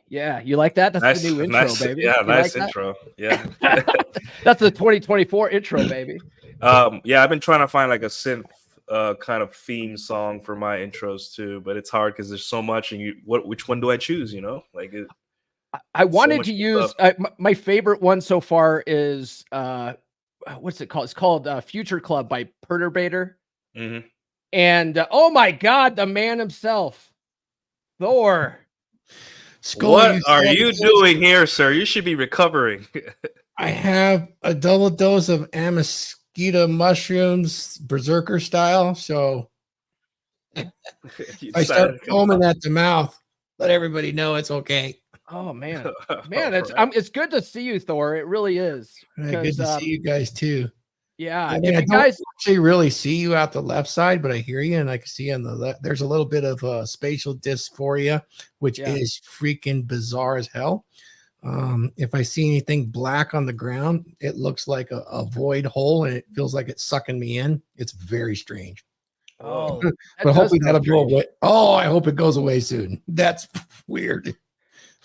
Yeah, you like that? That's Nice, the new intro, nice, baby. yeah, You nice like intro. Yeah. That's the 2024 intro, baby. Yeah, I've been trying to find like a synth kind of theme song for my intros too, but it's hard because there's so much, and which one do I choose? You know, like I so wanted much to good use stuff. my favorite one so far is what's it called? It's called Future Club by Perturbator. Mhm. And oh my God, the man himself, Thor. Skull, What you are son of you a bitch. doing here, sir? You should be recovering. I have a double dose of Amosquita mushrooms, berserker style. So You if I start decided to come foaming at the mouth, let everybody know it's okay. Oh man, out. man, Right. it's good to see you, Thor. It really is. Good Because to see you guys too. yeah, I mean, if I you don't guys, actually really see you out the left side, but I hear you, and I can see on the left. There's a little bit of spatial dysphoria, which Yeah. is freaking bizarre as hell. If I see anything black on the ground, it looks like a void hole, and it feels like it's sucking me in. It's very strange. oh, Whoa. that But does hopefully sound that'll go strange. away. Oh, I hope it goes away soon. That's weird.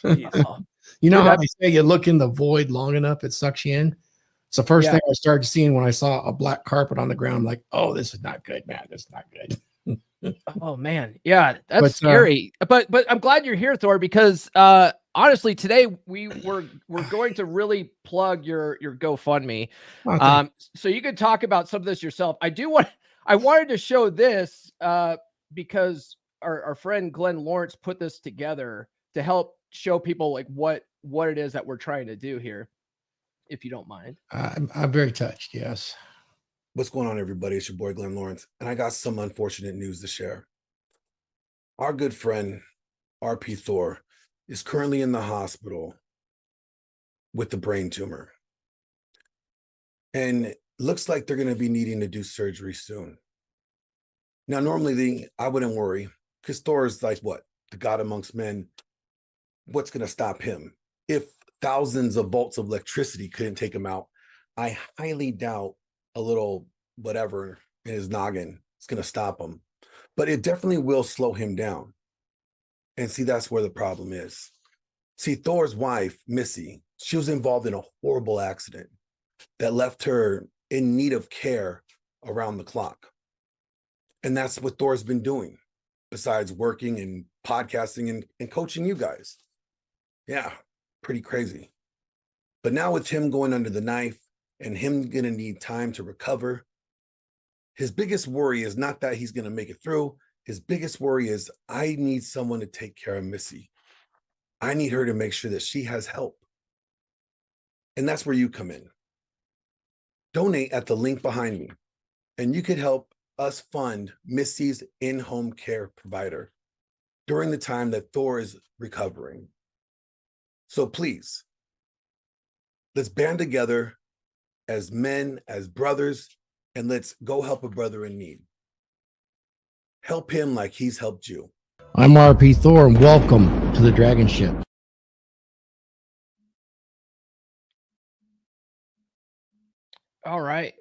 Jeez. Oh, You know dude, how they say you look in the void long enough, it sucks you in? It's the first Yeah. thing I started seeing when I saw a black carpet on the ground. I'm like, oh, this is not good, man. This is not good. oh man, yeah, that's But, scary. But I'm glad you're here, Thor, because honestly, today we're going to really plug your GoFundMe. Okay. So you could talk about some of this yourself. I wanted to show this because our friend Glenn Lawrence put this together to help show people like what it is that we're trying to do here, if you don't mind. I'm very touched. Yes. What's going on, everybody? It's your boy, Glenn Lawrence, and I got some unfortunate news to share. Our good friend, RP Thor, is currently in the hospital with the brain tumor. And it looks like they're going to be needing to do surgery soon. Now, normally, I wouldn't worry, because Thor is like, what? The God amongst men. What's going to stop him? If thousands of volts of electricity couldn't take him out, I highly doubt a little whatever in his noggin is going to stop him. But it definitely will slow him down. And see, that's where the problem is. See, Thor's wife, Missy, she was involved in a horrible accident that left her in need of care around the clock. And that's what Thor's been doing, besides working and podcasting and coaching you guys. Yeah, pretty crazy. But now with him going under the knife and him going to need time to recover, his biggest worry is not that he's going to make it through. His biggest worry is, I need someone to take care of Missy. I need her to make sure that she has help. And that's where you come in. Donate at the link behind me, and you could help us fund Missy's in-home care provider during the time that Thor is recovering. So please, let's band together as men, as brothers, and let's go help a brother in need. Help him like he's helped you. I'm RP Thor, and welcome to the Dragon Ship. All right.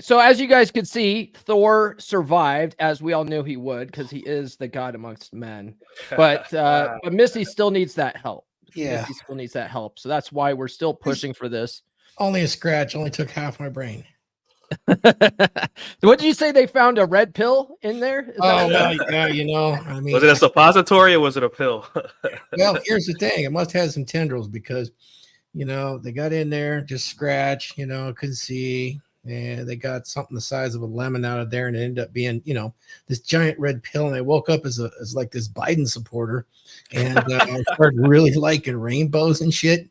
So as you guys could see, Thor survived, as we all knew he would, because he is the God amongst men. But Missy still needs that help. Yeah. Missy still needs that help. So that's why we're still pushing for this. Only a scratch. Only took half my brain. What did you say? They found a red pill in there? Is Oh, that well, yeah, you know, I mean, Was it a suppository or was it a pill? well, here's the thing. It must have some tendrils because, you know, they got in there, just scratch, you know, couldn't see. And they got something the size of a lemon out of there, and it ended up being, you know, this giant red pill. And I woke up as like this Biden supporter, and I started really liking rainbows and shit.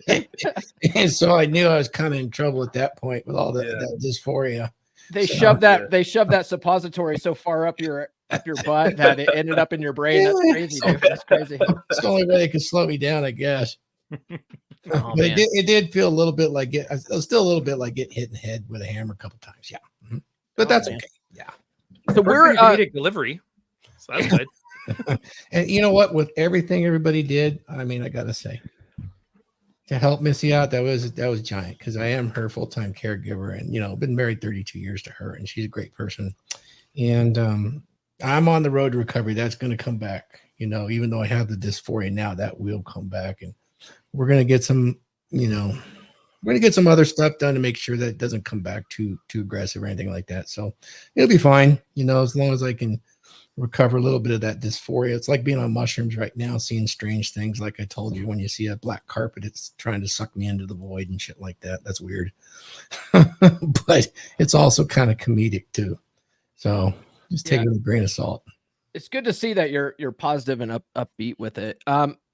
And so I knew I was kind of in trouble at that point with all that dysphoria. they So, shoved that suppository so far up your butt that it ended up in your brain? That's crazy, dude. That's crazy. It's the only way they could slow me down, I guess. Oh, But man. it did feel a little bit like it was still a little bit like getting hit in the head with a hammer a couple times. Yeah. Mhm. But that's man. okay. Yeah. So we're comedic delivery. So that's good. And you know what? With everything everybody did, I mean, I gotta say, to help Missy out, that was giant, because I am her full-time caregiver, and you know, been married 32 years to her, and she's a great person. And I'm on the road to recovery. That's going to come back. you know, even though I have the dysphoria now, that will come back, and we're going to get some, you know, we're going to get some other stuff done to make sure that it doesn't come back too aggressive or anything like that. So it'll be fine, you know, as long as I can recover a little bit of that dysphoria. It's like being on mushrooms right now, seeing strange things. Like I told you, when you see a black carpet, it's trying to suck me into the void and shit like that. That's weird. But it's also kind of comedic too. So just take it with a grain of salt. It's good to see that you're positive and upbeat with it.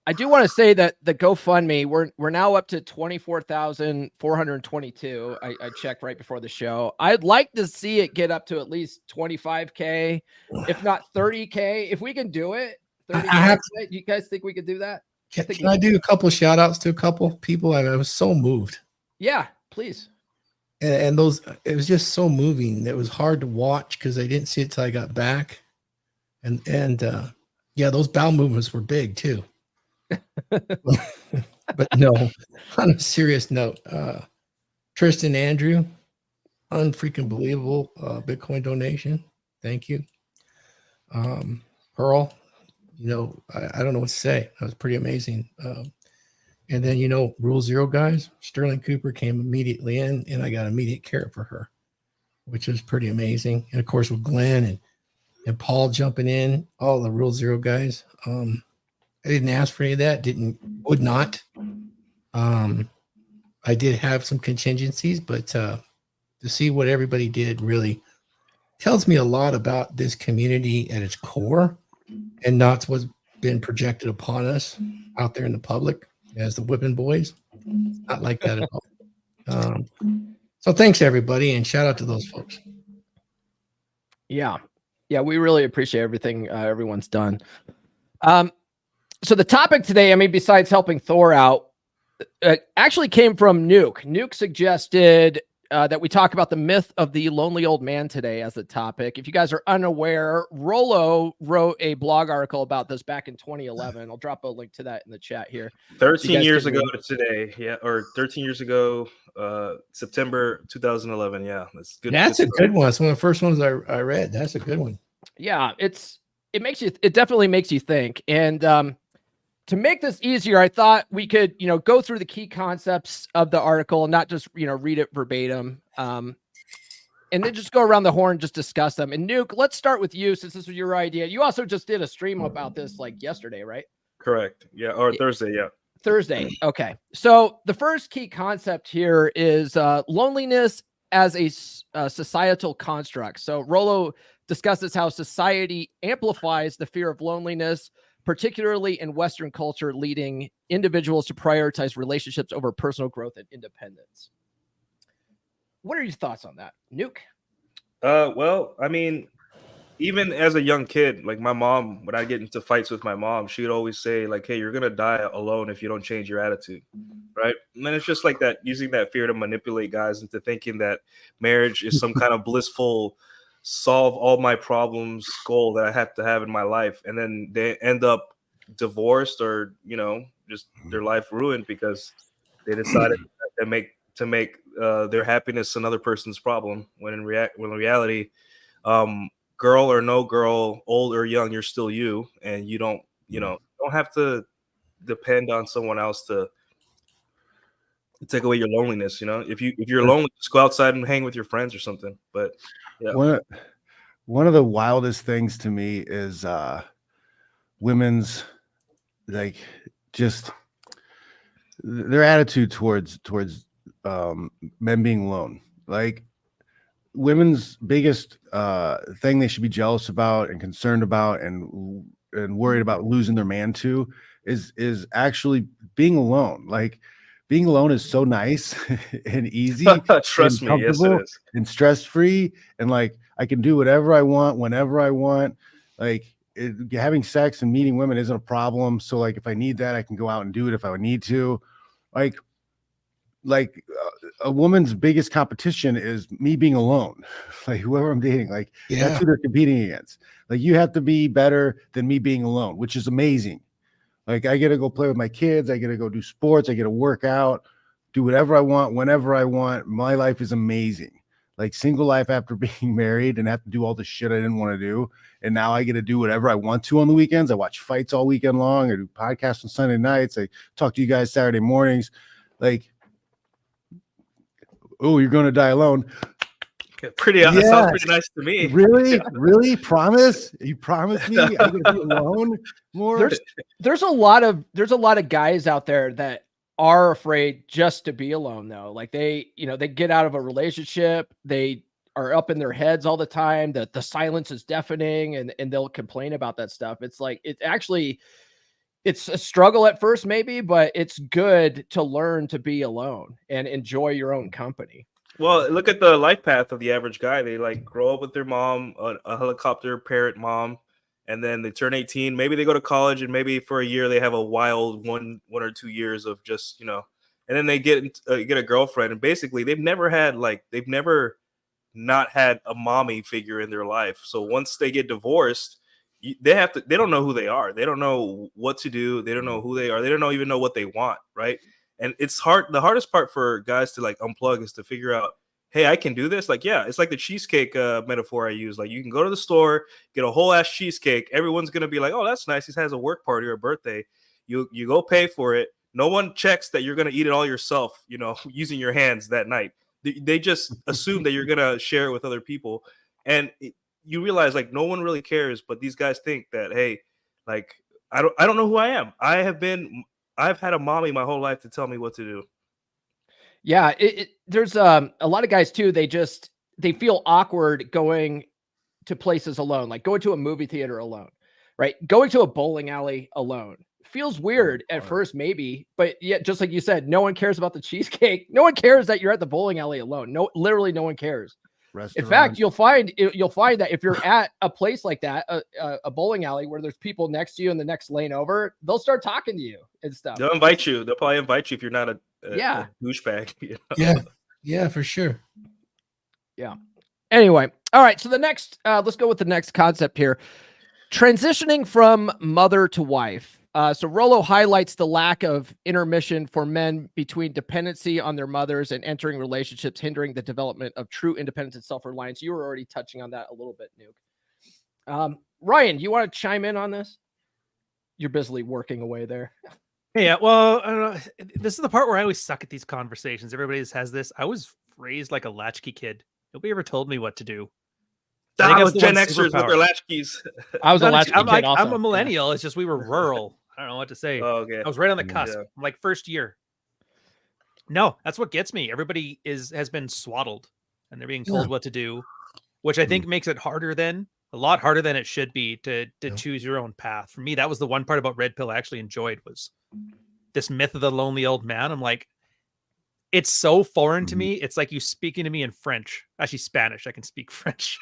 I do want to say that the GoFundMe, we're now up to 24,422. I checked right before the show. I'd like to see it get up to at least 25K, if not 30K. If we can do it, 30K. You guys think we could do that? Can I do a couple of shout outs to a couple people? I was so moved. Yeah, please. And those, it was just so moving. It was hard to watch because I didn't see it till I got back. And yeah, those bowel movements were big too. But no, on a serious note, Tristan Andrew, unfreaking believable Bitcoin donation. Thank you. Pearl, you know, I don't know what to say. That was pretty amazing. And then, you know, Rule Zero guys, Sterling Cooper came immediately in, and I got immediate care for her, which was pretty amazing. And of course, with Glenn and Paul jumping in, all the Rule Zero guys. I didn't ask for any of that. Would not. I did have some contingencies, but to see what everybody did really tells me a lot about this community at its core, and not what's been projected upon us out there in the public as the whipping boys. It's not like that at all. So thanks everybody, and shout out to those folks. Yeah, we really appreciate everything everyone's done. So the topic today, I mean, besides helping Thor out, actually came from Nuke. Nuke suggested that we talk about the myth of the lonely old man today as the topic. If you guys are unaware, Rollo wrote a blog article about this back in 2011. I'll drop a link to that in the chat here. 13 years ago to today. Yeah, or 13 years ago, September 2011. Yeah, that's good. That's a good one. It's one of the first ones I read. That's a good one. Yeah, it definitely makes you think. And to make this easier, I thought we could, you know, go through the key concepts of the article and not just, you know, read it verbatim. And then just go around the horn, just discuss them. And Nuke, let's start with you, since this was your idea. You also just did a stream about this like yesterday, right? Correct. Yeah. Or Thursday. Yeah. Thursday. Okay. So the first key concept here is loneliness as a societal construct. So Rollo discusses how society amplifies the fear of loneliness, particularly in Western culture, leading individuals to prioritize relationships over personal growth and independence. What are your thoughts on that, Nuke? Well, I mean, even as a young kid, like my mom, when I get into fights with my mom, she would always say, like, hey, you're going to die alone if you don't change your attitude. Right. And then it's just like that, using that fear to manipulate guys into thinking that marriage is some kind of blissful, solve all my problems goal that I have to have in my life. And then they end up divorced, or, you know, just their life ruined because they decided to make their happiness another person's problem, when in reality, girl or no girl, old or young, you're still you, and you don't have to depend on someone else to take away your loneliness. You know, if you're lonely, just go outside and hang with your friends or something. But yeah. One of the wildest things to me is women's, like, just their attitude towards men being alone. Like, women's biggest thing they should be jealous about and concerned about and worried about losing their man to is actually being alone. Like, being alone is so nice and easy. Trust me, yes it is. And stress-free, and like, I can do whatever I want whenever I want. Like, having sex and meeting women isn't a problem. So like, if I need that, I can go out and do it if I would need to. Like a woman's biggest competition is me being alone. Like, whoever I'm dating, like, that's who they're competing against. Like, you have to be better than me being alone, which is amazing. Like, I get to go play with my kids. I get to go do sports. I get to work out, do whatever I want, whenever I want. My life is amazing. like single life after being married and have to do all the shit I didn't want to do. And now I get to do whatever I want to on the weekends. I watch fights all weekend long. I do podcasts on Sunday nights. I talk to you guys Saturday mornings. Like, oh, you're going to die alone. Pretty, that sounds pretty nice to me. Really? Yeah. Really? Promise? You promise me I'm going to be alone more? There's a lot of guys out there that are afraid just to be alone though. Like they get out of a relationship, they are up in their heads all the time, that the silence is deafening, and they'll complain about that stuff. It's like, it's a struggle at first maybe, but it's good to learn to be alone and enjoy your own company. Well, look at the life path of the average guy. They like grow up with their mom, a helicopter parent mom, and then they turn 18. Maybe they go to college, and maybe for a year they have a wild one or 2 years of just, and then they get a girlfriend, and basically they've never not had a mommy figure in their life. So once they get divorced, they don't know who they are. They don't know what to do. They don't know who they are. They don't even know what they want, right? And it's hard. The hardest part for guys to like unplug is to figure out, hey, I can do this. Like, yeah, it's like the cheesecake metaphor I use. Like, you can go to the store, get a whole ass cheesecake. Everyone's gonna be like, oh, that's nice. He has a work party or a birthday. You go pay for it. No one checks that you're gonna eat it all yourself, using your hands that night. They just assume that you're gonna share it with other people, and you realize like no one really cares. But these guys think that, hey, like I don't know who I am. I've had a mommy my whole life to tell me what to do. Yeah, there's a lot of guys too. They feel awkward going to places alone, like going to a movie theater alone, right? Going to a bowling alley alone feels weird at first, maybe, but yet, just like you said, no one cares about the cheesecake. No one cares that you're at the bowling alley alone. No, literally, no one cares. In fact, you'll find that if you're at a place like that, a bowling alley where there's people next to you in the next lane over, they'll start talking to you and stuff. They'll invite you. They'll probably invite you if you're not a douchebag. Yeah, for sure. Yeah. Anyway, all right. So the next, let's go with the next concept here: transitioning from mother to wife. So Rollo highlights the lack of intermission for men between dependency on their mothers and entering relationships, hindering the development of true independence and self-reliance. You were already touching on that a little bit, Nuke. Ryan, you want to chime in on this? You're busily working away there. Yeah, well, I don't know. This is the part where I always suck at these conversations. Everybody has this. I was raised like a latchkey kid. Nobody ever told me what to do. I was Gen Xers with their latchkeys. I was a latchkey kid also. I'm a millennial. Yeah. It's just we were rural. I don't know what to say. Oh, okay. I was right on the cusp. Yeah. Like first year. No, that's what gets me. Everybody has been swaddled and they're being told what to do, which I think makes it a lot harder than it should be to choose your own path. For me, that was the one part about Red Pill I actually enjoyed, was this myth of the lonely old man. I'm like, it's so foreign to me. It's like you speaking to me in French, actually Spanish. I can speak French.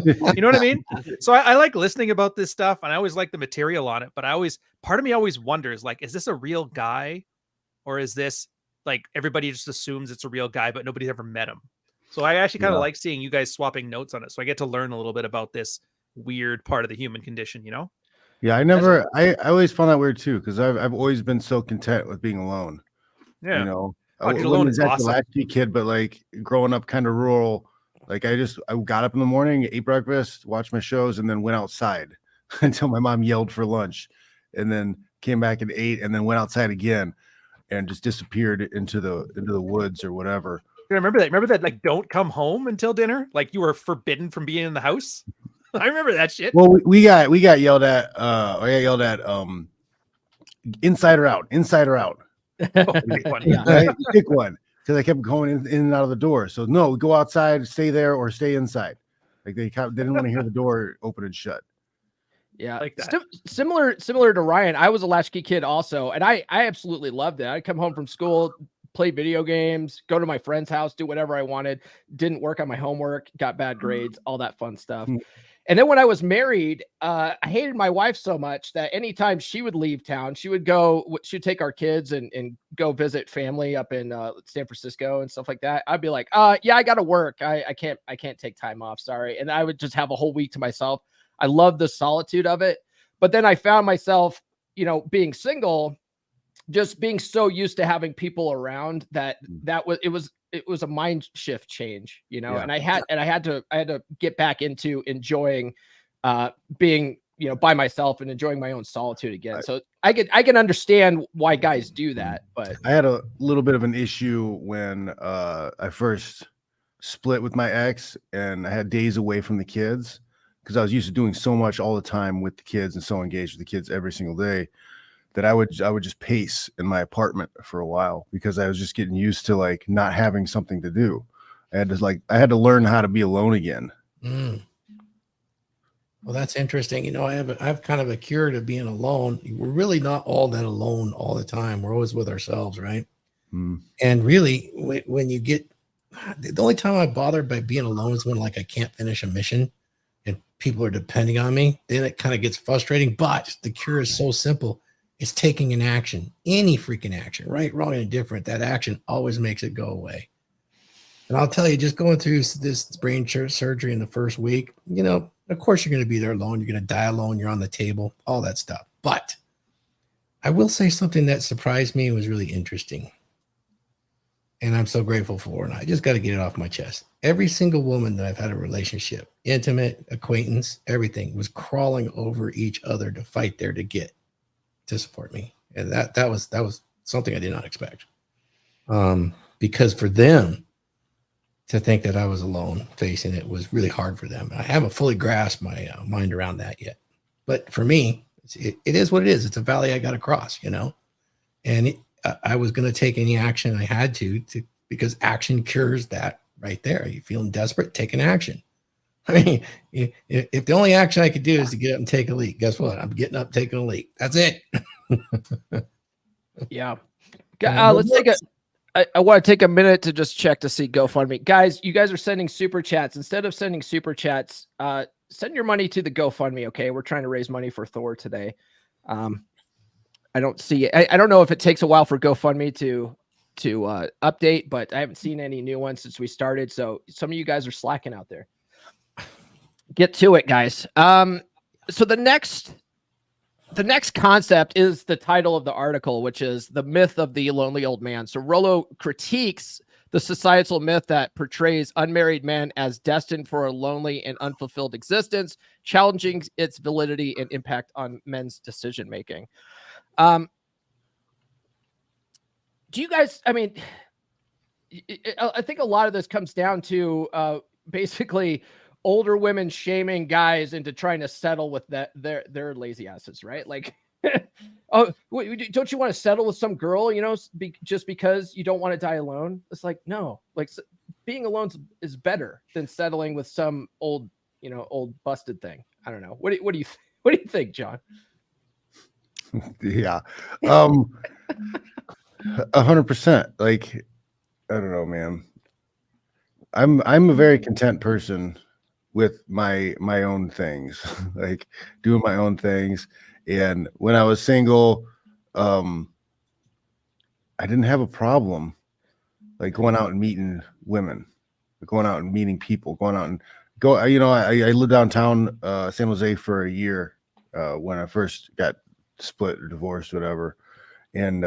You know what I mean? So I like listening about this stuff, and I always like the material on it. But part of me always wonders, like, is this a real guy, or is this like everybody just assumes it's a real guy, but nobody's ever met him? So I actually kind of like seeing you guys swapping notes on it. So I get to learn a little bit about this weird part of the human condition, Yeah, I always found that weird too, because I've always been so content with being alone. Yeah. I wasn't exactly a latchkey kid, but like growing up kind of rural, like I got up in the morning, ate breakfast, watched my shows, and then went outside until my mom yelled for lunch, and then came back and ate, and then went outside again, and just disappeared into the woods or whatever. I remember that. Remember that, like, don't come home until dinner? Like you were forbidden from being in the house? I remember that shit. Well, we got yelled at. I got yelled at. Inside or out. Inside or out. Pick one. Yeah. Right? Pick one, because I kept going in and out of the door. So no, go outside, stay there, or stay inside. Like they didn't want to hear the door open and shut. Yeah, like that. Similar to Ryan, I was a latchkey kid also, and I absolutely loved it. I'd come home from school, play video games, go to my friend's house, do whatever I wanted. Didn't work on my homework, got bad grades, all that fun stuff. And then when I was married, I hated my wife so much that anytime she would leave town, she'd take our kids and go visit family up in San Francisco and stuff like that. I'd be like, yeah, I got to work. I can't take time off. Sorry. And I would just have a whole week to myself. I love the solitude of it. But then I found myself, being single just being so used to having people around that it was a mind shift change, you know. Yeah. And I had to get back into enjoying being, you know, by myself and enjoying my own solitude again. So I can understand why guys do that. But I had a little bit of an issue when I first split with my ex, and I had days away from the kids because I was used to doing so much all the time with the kids and so engaged with the kids every single day that I would just pace in my apartment for a while because I was just getting used to like not having something to do. I had to learn how to be alone again. Well, that's interesting. You know, I have kind of a cure to being alone. We're really not all that alone all the time. We're always with ourselves, right? And really, when you get, the only time I bother by being alone is when like I can't finish a mission and people are depending on me. Then it kind of gets frustrating. But the cure is so simple. It's taking an action, any freaking action, right, wrong, and indifferent. That action always makes it go away. And I'll tell you, just going through this brain surgery in the first week, you know, of course you're going to be there alone. You're going to die alone. You're on the table, all that stuff. But I will say something that surprised me and was really interesting. And I'm so grateful for, and I just got to get it off my chest. Every single woman that I've had a relationship, intimate, acquaintance, everything, was crawling over each other to fight there to get to support me. And that was something I did not expect. Because for them to think that I was alone facing it was really hard for them. I haven't fully grasped my mind around that yet. But for me, it is what it is. It's a valley I got to cross, you know. And I was going to take any action I had to because action cures that right there. You feeling desperate, take an action. I mean, if the only action I could do is to get up and take a leak, guess what? I'm getting up, taking a leak. That's it. yeah. Let's take I want to take a minute to just check to see GoFundMe. Guys, you guys are sending super chats. Instead of sending super chats, send your money to the GoFundMe, okay? We're trying to raise money for Thor today. I don't see it. I don't know if it takes a while for GoFundMe to update, but I haven't seen any new ones since we started. So some of you guys are slacking out there. Get to it, guys. So the next concept is the title of the article, which is The Myth of the Lonely Old Man. So Rollo critiques the societal myth that portrays unmarried men as destined for a lonely and unfulfilled existence, challenging its validity and impact on men's decision-making. Do you guys, I mean, I think a lot of this comes down to basically older women shaming guys into trying to settle with their lazy asses, right? Like, oh, don't you want to settle with some girl, you know, just because you don't want to die alone? It's like, no, like being alone is better than settling with some old busted thing. I don't know. What do you think, John? Yeah. 100%. Like, I don't know, man. I'm a very content person with my own things, like doing my own things. And when I was single, I didn't have a problem like going out and meeting women, going out and meeting people, going out and go. You know, I lived downtown San Jose for a year when I first got split or divorced, whatever. And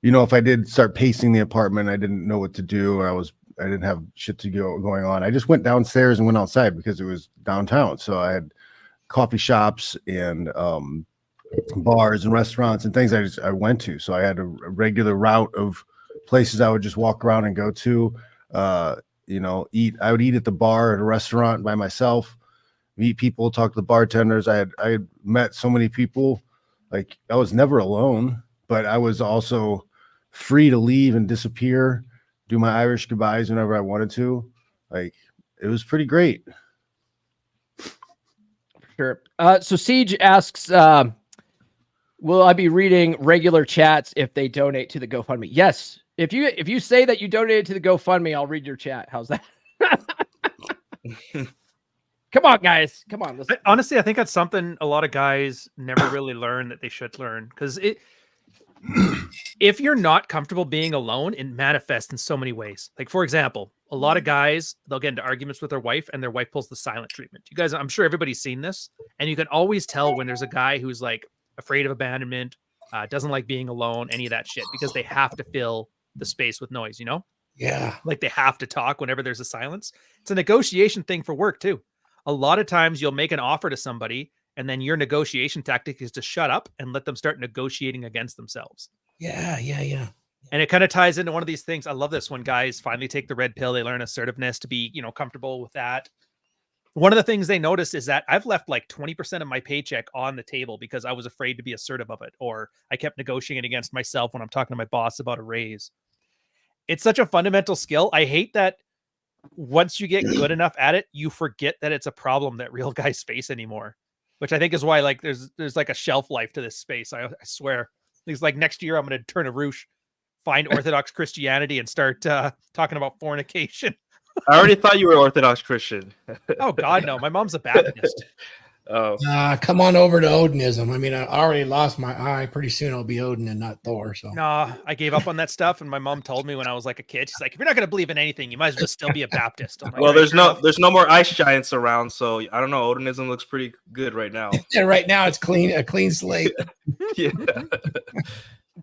you know, if I did start pacing the apartment, I didn't know what to do, or I didn't have shit to going on. I just went downstairs and went outside because it was downtown. So I had coffee shops and bars and restaurants and things I went to. So I had a regular route of places I would just walk around and go to, you know, eat. I would eat at the bar at a restaurant by myself, meet people, talk to the bartenders. I had met so many people. Like, I was never alone, but I was also free to leave and disappear, do my Irish goodbyes whenever I wanted to. Like, it was pretty great. Sure. So Siege asks, will I be reading regular chats if they donate to the GoFundMe? Yes. If you say that you donated to the GoFundMe, I'll read your chat. How's that? Come on, guys. Come on. Honestly, I think that's something a lot of guys never really learn that they should learn, because if you're not comfortable being alone, it manifests in so many ways. Like, for example, a lot of guys, they'll get into arguments with their wife and their wife pulls the silent treatment. You guys, I'm sure everybody's seen this, and you can always tell when there's a guy who's like afraid of abandonment doesn't like being alone, any of that shit, because they have to fill the space with noise, you know? Yeah. Like they have to talk whenever there's a silence. It's a negotiation thing for work too. A lot of times you'll make an offer to somebody and then your negotiation tactic is to shut up and let them start negotiating against themselves. Yeah. And it kind of ties into one of these things. I love this when guys finally take the red pill. They learn assertiveness to be, comfortable with that. One of the things they notice is that I've left like 20% of my paycheck on the table because I was afraid to be assertive of it, or I kept negotiating against myself when I'm talking to my boss about a raise. It's such a fundamental skill. I hate that once you get good enough at it, you forget that it's a problem that real guys face anymore, which I think is why like there's like a shelf life to this space. I swear. It's like next year I'm going to turn a roosh, find Orthodox Christianity and start talking about fornication. I already thought you were Orthodox Christian. Oh God, no. My mom's a Baptist. Oh, Come on over to Odinism. I mean, I already lost my eye. Pretty soon I'll be Odin and not Thor. So No, I gave up on that stuff. And my mom told me when I was like a kid, she's like, if you're not going to believe in anything, you might as well still be a Baptist. I'm like, well, "All right, fair enough." there's no more ice giants around, so I don't know. Odinism looks pretty good right now. yeah, right now it's a clean slate. Yeah.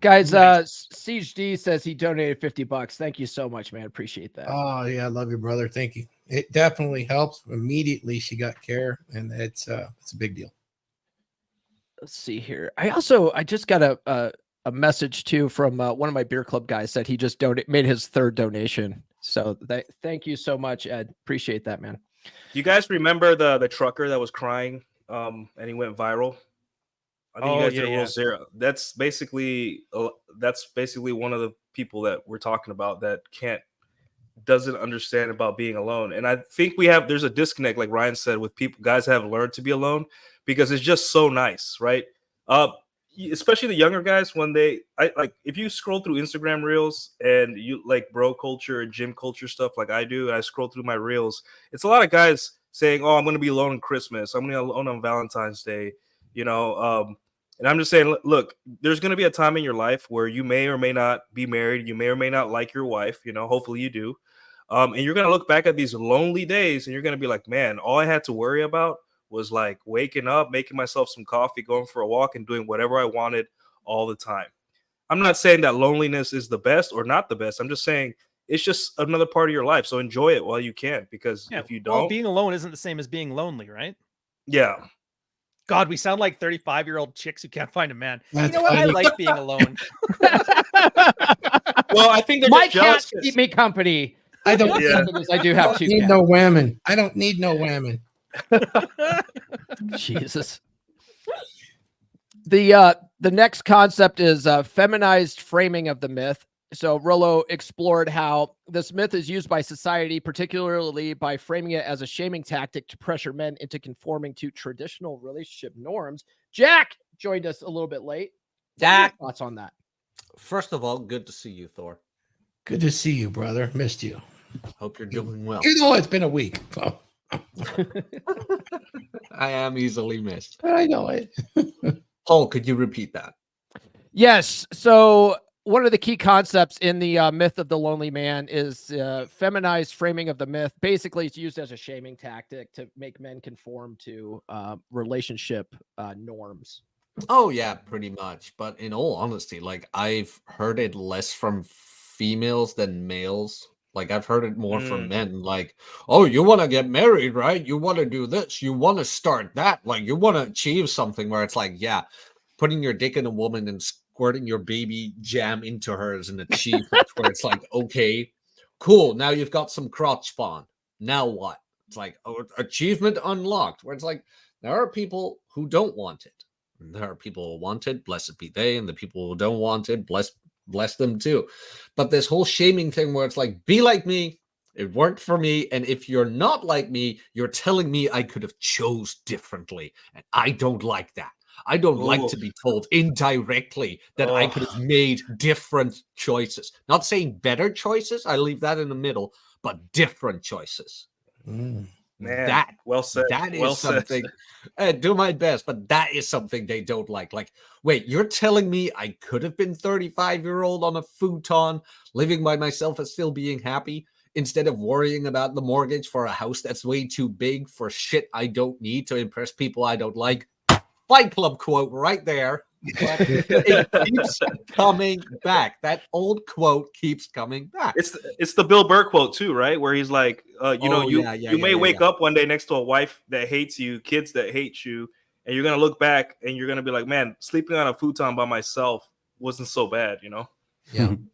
Guys, Nice. Siege D says he donated $50. Thank you so much, man. Appreciate that. Oh yeah, I love you, brother. Thank you. It definitely helps. Immediately she got care, and it's a big deal. Let's see here. I just got a message too from one of my beer club guys that he just made his third donation. So thank you so much, Ed. Appreciate that, man. Do you guys remember the trucker that was crying and he went viral? I think you guys did a little zero. That's basically one of the people that we're talking about that doesn't understand about being alone. And I think there's a disconnect, like Ryan said, with guys have learned to be alone because it's just so nice, right? Especially the younger guys if you scroll through Instagram reels and you like bro culture and gym culture stuff like I do, and I scroll through my reels, it's a lot of guys saying, "Oh, I'm going to be alone on Christmas. I'm going to be alone on Valentine's Day," and I'm just saying, look, there's going to be a time in your life where you may or may not be married. You may or may not like your wife. Hopefully you do. And you're going to look back at these lonely days and you're going to be like, man, all I had to worry about was like waking up, making myself some coffee, going for a walk and doing whatever I wanted all the time. I'm not saying that loneliness is the best or not the best. I'm just saying it's just another part of your life. So enjoy it while you can, because if you don't, being alone isn't the same as being lonely, right? Yeah. God, we sound like 35-year-old chicks who can't find a man. That's you know what? I funny. like being alone. Well, I think they're My just jealous. cats keep me company. I don't I do have two need cats. no women. I don't need no women. Jesus. The next concept is feminized framing of the myth. So Rollo explored how this myth is used by society, particularly by framing it as a shaming tactic to pressure men into conforming to traditional relationship norms. Jack joined us a little bit late. Jack, Thoughts on that? first of all, good to see you, Thor. Good to see you, brother. Missed you. Hope you're doing well. You know, it's been a week. So. I am easily missed. I know it. Paul, could you repeat that? Yes. So one of the key concepts in the myth of the lonely man is feminized framing of the myth. Basically, it's used as a shaming tactic to make men conform to relationship norms. Oh, yeah, pretty much. But in all honesty, like I've heard it less from females than males. Like I've heard it more from men. Like, oh, you want to get married, right? You want to do this. You want to start that. Like you want to achieve something where it's like, yeah, putting your dick in a woman and squirting your baby jam into her is an achievement where it's like, okay, cool. Now you've got some crotch spawn. Now what? It's like, oh, achievement unlocked, where it's like, there are people who don't want it. There are people who want it, blessed be they, and the people who don't want it, bless them too. But this whole shaming thing where it's like, be like me, it worked for me, and if you're not like me, you're telling me I could have chose differently, and I don't like that. I don't like to be told indirectly that I could have made different choices. Not saying better choices, I leave that in the middle, but different choices. Man, that well said. That is well something. Do my best, but that is something they don't like. Like, wait, you're telling me I could have been 35-year-old on a futon, living by myself and still being happy, instead of worrying about the mortgage for a house that's way too big for shit I don't need to impress people I don't like. Fight Club quote right there. It keeps coming back. That old quote keeps coming back. It's the Bill Burr quote too, right? Where he's like, you may wake up one day next to a wife that hates you, kids that hate you, and you're gonna look back and you're gonna be like, man, sleeping on a futon by myself wasn't so bad, you know?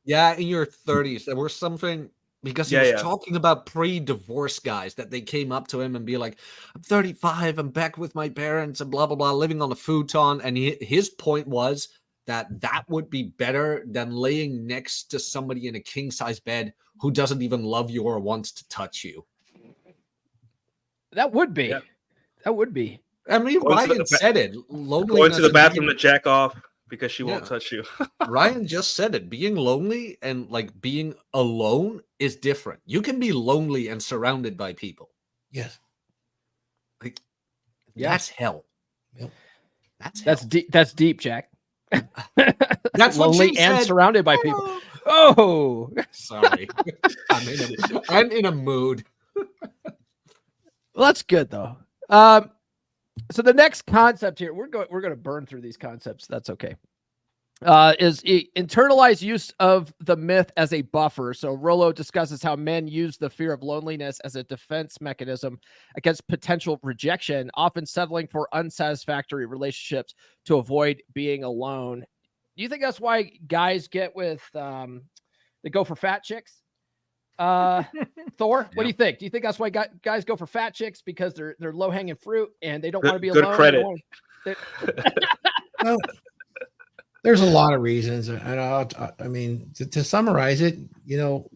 Yeah, in your 30s, there was something because he was talking about pre-divorce guys that they came up to him and be like, I'm 35, I'm back with my parents and blah, blah, blah, living on a futon. And his point was that would be better than laying next to somebody in a king-size bed who doesn't even love you or wants to touch you. That would be. Yeah. That would be. I mean, Ryan said it. Going to the bathroom to jack off because she won't touch you. Ryan just said it. Being lonely and like being alone is different. You can be lonely and surrounded by people. Yes. Like, that's hell. Yep. That's deep. That's deep, Jack. That's lonely and surrounded by people. Oh, sorry. I'm in a mood. Well, that's good though. So the next concept here, we're going to burn through these concepts. That's okay. Is internalized use of the myth as a buffer. So Rollo discusses how men use the fear of loneliness as a defense mechanism against potential rejection, often settling for unsatisfactory relationships to avoid being alone. Do you think that's why guys get with they go for fat chicks? Thor, what do you think? Do you think that's why guys go for fat chicks because they're low hanging fruit and they don't want to be alone? Good credit. Well, there's a lot of reasons, and I mean, to summarize it, you know,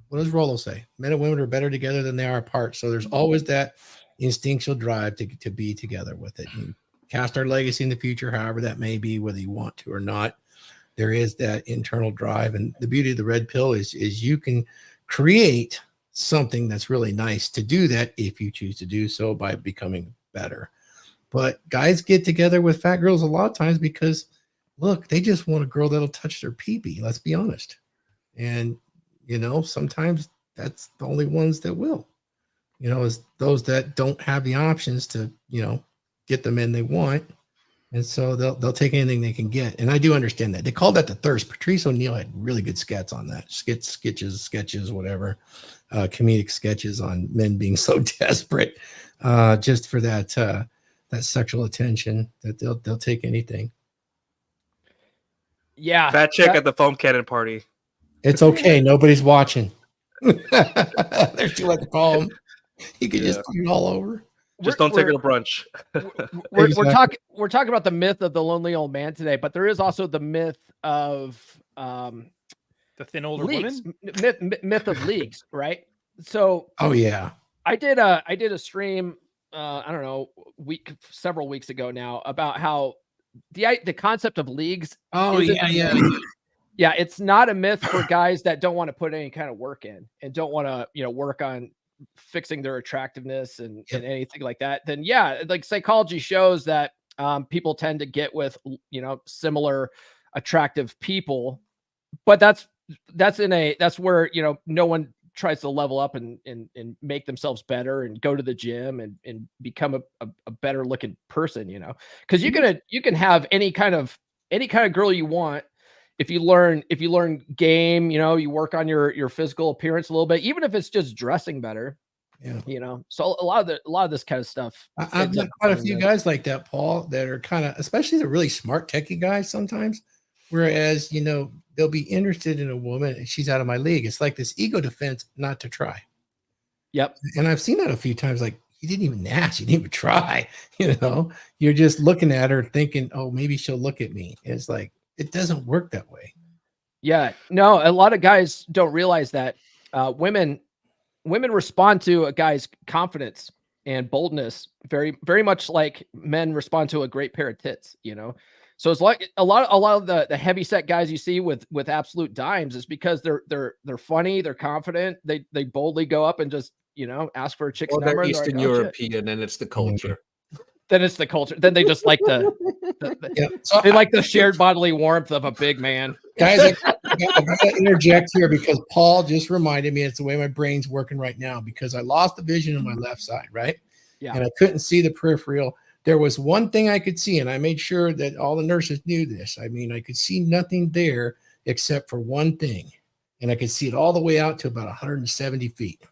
what does Rollo say? Men and women are better together than they are apart. So there's always that instinctual drive to be together with it and cast our legacy in the future, however that may be, whether you want to or not. There is that internal drive, and the beauty of the red pill is you can create something that's really nice to do that if you choose to do so by becoming better. But guys get together with fat girls a lot of times because, look, they just want a girl that'll touch their pee-pee. Let's be honest. And, you know, sometimes that's the only ones that will, you know, is those that don't have the options to, you know, get the men they want. And so they'll take anything they can get. And I do understand that. They called that the thirst. Patrice O'Neill had really good skets on that. Sketches, whatever. Comedic sketches on men being so desperate just for that sexual attention that they'll take anything. Yeah. Fat chick at the foam cannon party. It's okay. Nobody's watching. There's too much to call them. You could just put it all over. Just don't take her to brunch. We're talking about the myth of the lonely old man today, but there is also the myth of the thin older leagues. woman. Myth of leagues, right? So I did a stream I don't know, several weeks ago now about how the concept of leagues. Yeah, it's not a myth for guys that don't want to put any kind of work in and don't want to, you know, work on fixing their attractiveness and anything like that. Then yeah, like psychology shows that people tend to get with, you know, similar attractive people, but that's where, you know, no one tries to level up and make themselves better and go to the gym and become a better looking person, you know, because you can have any kind of girl you want if you learn game, you know, you work on your physical appearance a little bit, even if it's just dressing better. Yeah, you know, so a lot of this kind of stuff. I've met quite a few guys like that, Paul, that are kind of, especially the really smart techie guys sometimes. Whereas, you know, they'll be interested in a woman and she's out of my league. It's like this ego defense not to try. Yep. And I've seen that a few times. Like, you didn't even ask, you didn't even try. You know, you're just looking at her thinking, oh, maybe she'll look at me. And it's like, it doesn't work that way. Yeah, no, a lot of guys don't realize that women respond to a guy's confidence and boldness very, very much like men respond to a great pair of tits, you know? So it's like a lot of the heavy set guys you see with absolute dimes is because they're funny, they're confident, they boldly go up and just, you know, ask for a chick's number. They're Eastern European and it's the culture. Then it's the culture. Then they just like they like the shared bodily warmth of a big man. Guys, I gotta interject here because Paul just reminded me it's the way my brain's working right now because I lost the vision on my left side, right? Yeah. And I couldn't see the peripheral. there was one thing I could see, and I made sure that all the nurses knew this. I mean, I could see nothing there except for one thing, and I could see it all the way out to about 170 feet.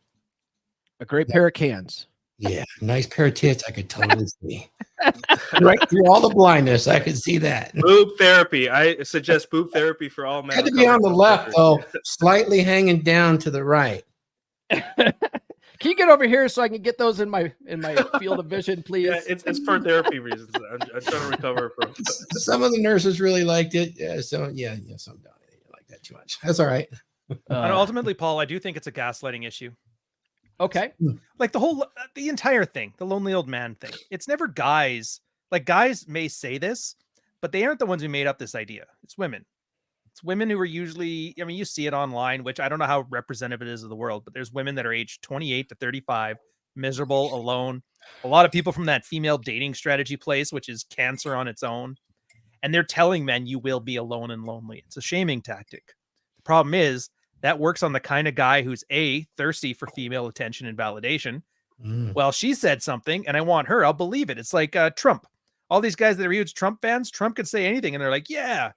A great pair of cans. Yeah, nice pair of tits. I could totally see right through all the blindness. I could see that. Boob therapy. I suggest boob therapy for all men. Had to be on the left, though, slightly hanging down to the right. Can you get over here so I can get those in my field of vision, please? Yeah, it's for therapy reasons. I'm trying to recover from. Some of the nurses really liked it. Some don't. They didn't like that too much. That's all right. And ultimately, Paul, I do think it's a gaslighting issue. Okay. Like the entire thing, the lonely old man thing. It's never guys. Like guys may say this, but they aren't the ones who made up this idea. It's women. It's women who are usually, I mean, you see it online, which I don't know how representative it is of the world, but there's women that are aged 28 to 35, miserable, alone. A lot of people from that female dating strategy place, which is cancer on its own. And they're telling men you will be alone and lonely. It's a shaming tactic. The problem is that works on the kind of guy who's thirsty for female attention and validation. Well, she said something and I want her, I'll believe it. It's like Trump. All these guys that are huge Trump fans, Trump could say anything and they're like, yeah,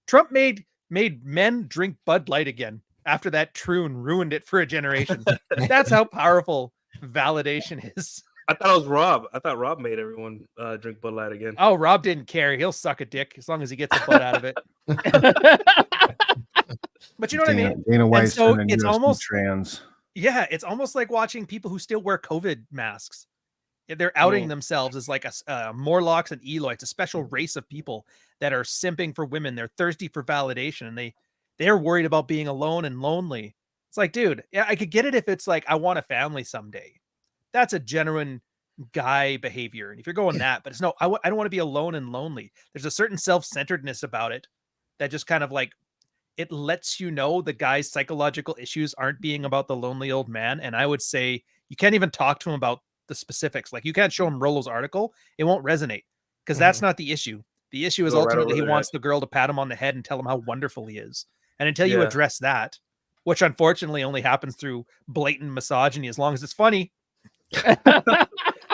Trump made men drink Bud Light again after that troon ruined it for a generation. That's how powerful validation is. I thought it was Rob. I thought Rob made everyone drink Bud Light again. Oh, Rob didn't care. He'll suck a dick as long as he gets a butt out of it. But you know what I mean? Dana White, so it's almost trans. Yeah, it's almost like watching people who still wear COVID masks. They're outing themselves as like a Morlocks and Eloy. It's a special race of people that are simping for women. They're thirsty for validation, and they're worried about being alone and lonely. It's like, dude, yeah, I could get it if it's like I want a family someday. That's a genuine guy behavior, and if you're going that, but it's no, I don't want to be alone and lonely. There's a certain self-centeredness about it that just kind of like it lets you know the guy's psychological issues aren't being about the lonely old man. And I would say you can't even talk to him about the specifics. Like you can't show him Rollo's article. It won't resonate because that's not the issue. The issue is ultimately he wants the girl to pat him on the head and tell him how wonderful he is. And until you address that, which unfortunately only happens through blatant misogyny, as long as it's funny, as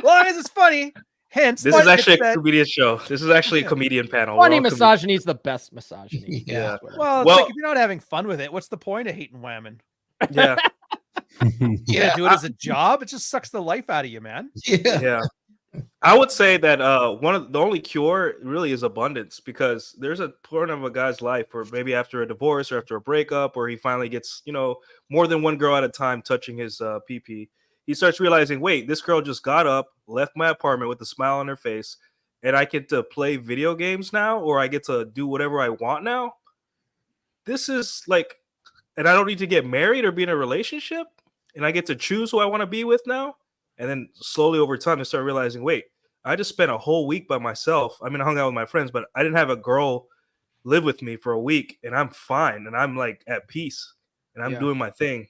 long as it's funny. Hence, this is actually a comedian show. This is actually a comedian panel. Funny misogyny is the best misogyny. Yeah. Well, it's like if you're not having fun with it, what's the point of hating women? Yeah. Yeah, do it as a job. It just sucks the life out of you, man. Yeah. I would say that one of the only cure really is abundance, because there's a point of a guy's life where maybe after a divorce or after a breakup, where he finally gets, more than one girl at a time touching his PP. He starts realizing, wait, this girl just got up, left my apartment with a smile on her face, and I get to play video games now, or I get to do whatever I want now. This is like, and I don't need to get married or be in a relationship, and I get to choose who I want to be with now. And then slowly over time, I start realizing, wait, I just spent a whole week by myself. I mean, I hung out with my friends, but I didn't have a girl live with me for a week, and I'm fine, and I'm like at peace, and I'm doing my thing.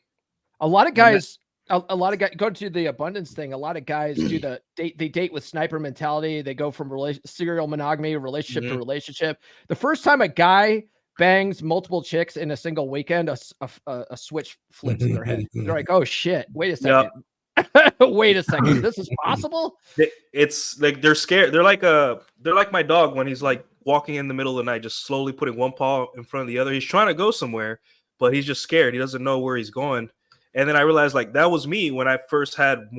A lot of guys go to the abundance thing. A lot of guys do they date with sniper mentality. They go from serial monogamy, relationship to relationship. The first time a guy bangs multiple chicks in a single weekend, a switch flips in their head. They're like, oh shit, wait a second. Wait a second, this is possible? It's like they're scared. They're like my dog when he's like walking in the middle of the night, just slowly putting one paw in front of the other. He's trying to go somewhere, but he's just scared. He doesn't know where he's going. And then I realized, like, that was me when I first had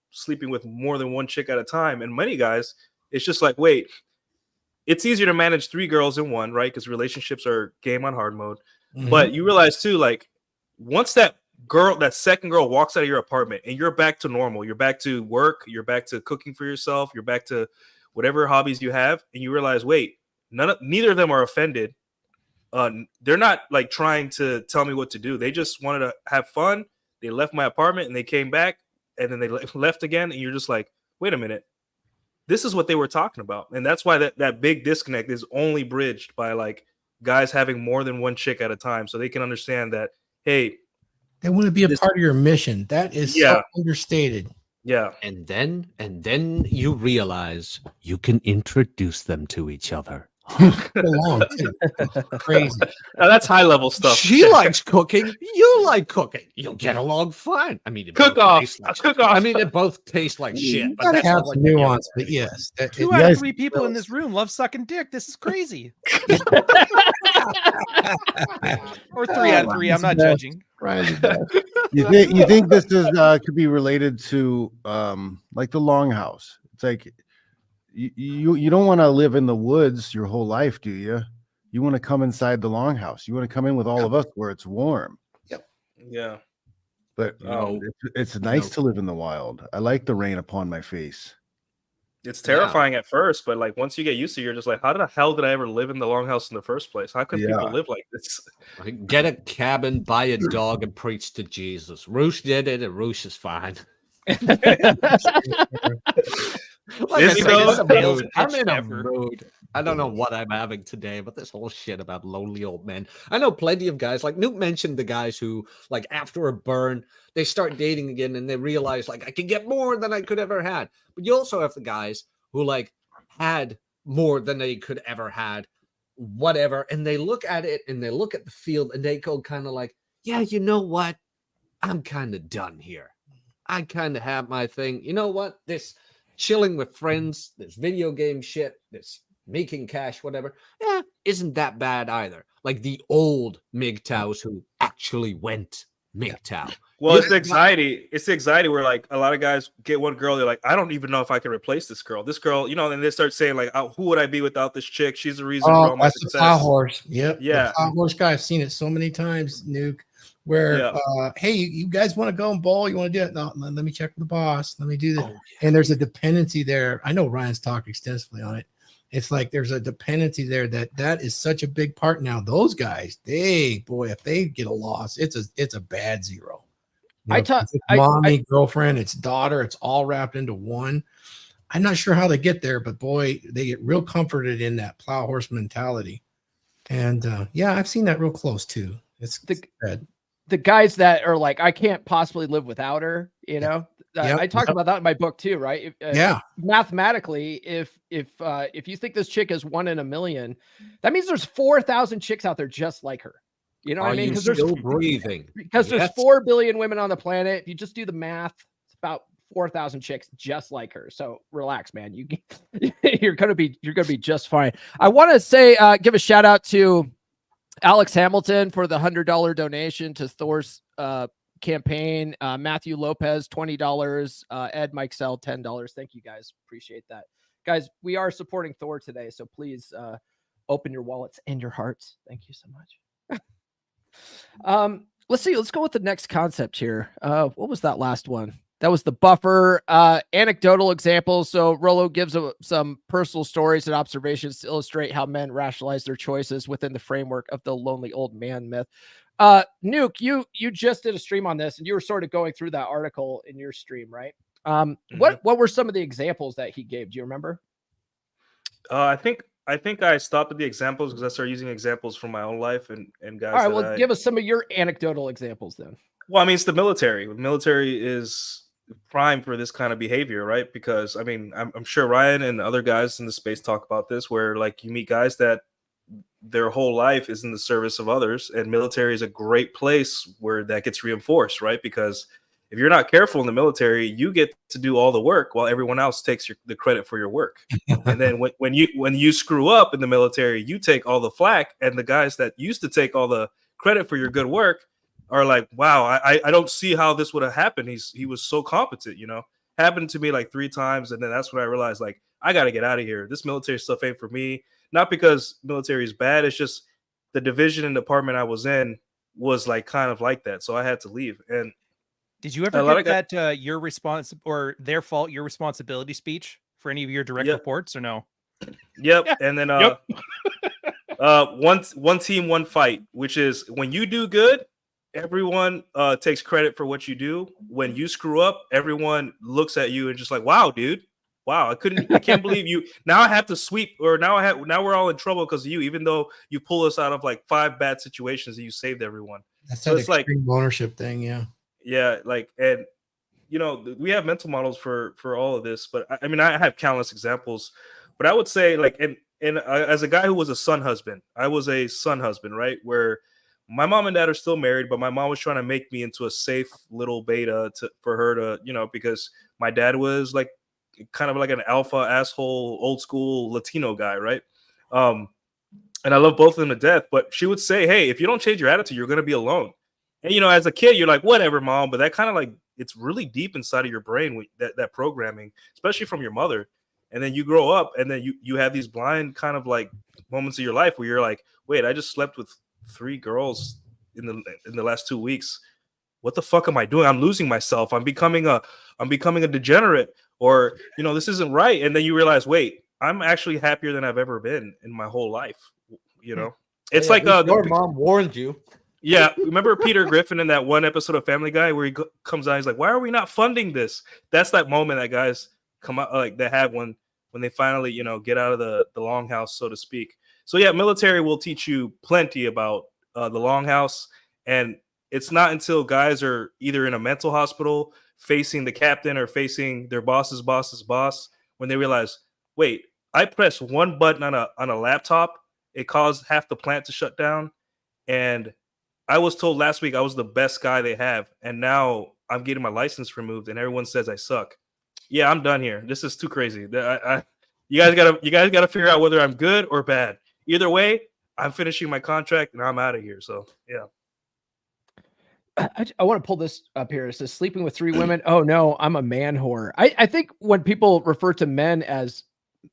sleeping with more than one chick at a time. And many guys, it's just like, wait, it's easier to manage 3 girls in one, right? Because relationships are game on hard mode. But you realize too, like, once that second girl walks out of your apartment and you're back to normal, you're back to work, you're back to cooking for yourself, you're back to whatever hobbies you have, and you realize, wait, neither of them are offended. They're not like trying to tell me what to do. They just wanted to have fun. They left my apartment and they came back, and then they left again. And you're just like, wait a minute, this is what they were talking about. And that's why that big disconnect is only bridged by like guys having more than one chick at a time, so they can understand that, hey, they want to be a part of your mission. That is so understated. Yeah. And then you realize you can introduce them to each other. Crazy. Now that's high level stuff. She likes cooking. You you like cooking, you'll get along fine. I mean, Cook off. I mean, they both taste like shit, You but gotta that's have not like some nuance, but yes, Two You out of guys- 3 people in this room love sucking dick. This is crazy. Or 3 out of 3. I'm not judging. Ryan's the best. You think this is could be related to like the longhouse? It's like you don't want to live in the woods your whole life, do you? You want to come inside the longhouse. You want to come in with all of us where it's warm. Yeah. But it's nice to live in the wild. I like the rain upon my face. It's terrifying at first, but like once you get used to it, you're just like, how the hell did I ever live in the longhouse in the first place? How can people live like this? Like, get a cabin, buy a dog, and preach to Jesus. Roosh did it, and Roosh is fine. Like Is I he said, though? I'm in a Fails mood. I'm pitch in a ever. mood. I don't know what I'm having today, but this whole shit about lonely old men. I know plenty of guys, like Nuke mentioned the guys who, like, after a burn, they start dating again and they realize, like, I can get more than I could ever had. But you also have the guys who, like, had more than they could ever had, whatever. And they look at it and they look at the field and they go kind of like, yeah, you know what? I'm kind of done here. I kind of have my thing. You know what? This chilling with friends, this video game shit, this making cash, whatever, isn't that bad either. Like the old MGTOWs who actually went MGTOW. Well, it's the anxiety. It's the anxiety where like a lot of guys get one girl, they're like, I don't even know if I can replace this girl. This girl, you know, and they start saying like, oh, who would I be without this chick? She's the reason for all my That's the success. plow horse. Yep. Yeah. The plow horse guy. I've seen it so many times, Nuke, where hey, you guys want to go and bowl? You want to do it? No, let me check with the boss. Let me do this. And there's a dependency there. I know Ryan's talked extensively on it. It's like there's a dependency there that is such a big part now. Those guys, if they get a loss, it's a bad zero. You know, it's mommy, girlfriend, it's daughter, it's all wrapped into one. I'm not sure how they get there, but boy, they get real comforted in that plow horse mentality. And I've seen that real close too. It's bad. The guys that are like, I can't possibly live without her, you know. I talked about that in my book too, right? Mathematically, if you think this chick is 1 in a million, that means there's 4,000 chicks out there just like her. You know what I mean? Because there's breathing. Because there's 4 billion women on the planet. If you just do the math, it's about 4,000 chicks just like her. So relax, man. You're gonna be just fine. I want to say, give a shout out to Alex Hamilton for the $100 donation to Thor's campaign. Matthew Lopez, $20. Ed Mikesell, $10. Thank you guys. Appreciate that. Guys, we are supporting Thor today, so please open your wallets and your hearts. Thank you so much. Let's see. Let's go with the next concept here. What was that last one? That was the buffer. Anecdotal examples. So Rollo gives some personal stories and observations to illustrate how men rationalize their choices within the framework of the lonely old man myth. Nuke, you just did a stream on this, and you were sort of going through that article in your stream, right? What were some of the examples that he gave? Do you remember? I think I stopped at the examples because I started using examples from my own life and guys. All right, well, give us some of your anecdotal examples then. Well, I mean, it's the military. The military is prime for this kind of behavior, right? Because I mean, I'm sure Ryan and other guys in the space talk about this, where like you meet guys that their whole life is in the service of others, and military is a great place where that gets reinforced, right? Because if you're not careful in the military, you get to do all the work while everyone else takes the credit for your work. And then when you screw up in the military, you take all the flack, and the guys that used to take all the credit for your good work are like, wow, I don't see how this would have happened. He was so competent, you know. Happened to me like 3 times, and then that's when I realized, like, I got to get out of here. This military stuff ain't for me. Not because military is bad. It's just the division and department I was in was like kind of like that, so I had to leave. And did you ever get that your response or their fault, your responsibility speech for any of your direct reports or no? Yep. Yeah. And then one team, one fight, which is when you do good, everyone takes credit for what you do. When you screw up, everyone looks at you and just like, wow, dude. Wow, I can't believe you. Now I have to sweep, or now we're all in trouble because of you, even though you pull us out of like 5 bad situations and you saved everyone. That's so that extreme ownership thing, yeah. Yeah, like, and you know, we have mental models for all of this, but I mean, I have countless examples, but I would say, like, and as a guy who was a son husband, I was a son husband, right? Where my mom and dad are still married, but my mom was trying to make me into a safe little beta for her to, you know, because my dad was like kind of like an alpha asshole, old school Latino guy, right? And I love both of them to death, but she would say, hey, if you don't change your attitude, you're going to be alone. And, you know, as a kid, you're like, whatever, mom. But that kind of like, it's really deep inside of your brain, that programming, especially from your mother. And then you grow up and then you have these blind kind of like moments of your life where you're like, wait, I just slept with 3 girls in the last 2 weeks. What the fuck am I doing? I'm losing myself. I'm becoming a degenerate, or, you know, this isn't right. And then you realize, wait, I'm actually happier than I've ever been in my whole life. You know, it's Hey, like your mom warned you. Yeah, remember Peter Griffin in that one episode of Family Guy where he comes out, he's like, "Why are we not funding this?" That's that moment that guys come out like they have when they finally, you know, get out of the longhouse, so to speak. So yeah, military will teach you plenty about the longhouse, and it's not until guys are either in a mental hospital facing the captain or facing their boss's boss when they realize, wait, I pressed one button on a laptop, it caused half the plant to shut down, and I was told last week I was the best guy they have, and now I'm getting my license removed, and everyone says I suck. Yeah, I'm done here. This is too crazy. You guys gotta figure out whether I'm good or bad. Either way, I'm finishing my contract and I'm out of here. So yeah. I want to pull this up here. It says sleeping with 3 women. Oh no, I'm a man whore. I think when people refer to men as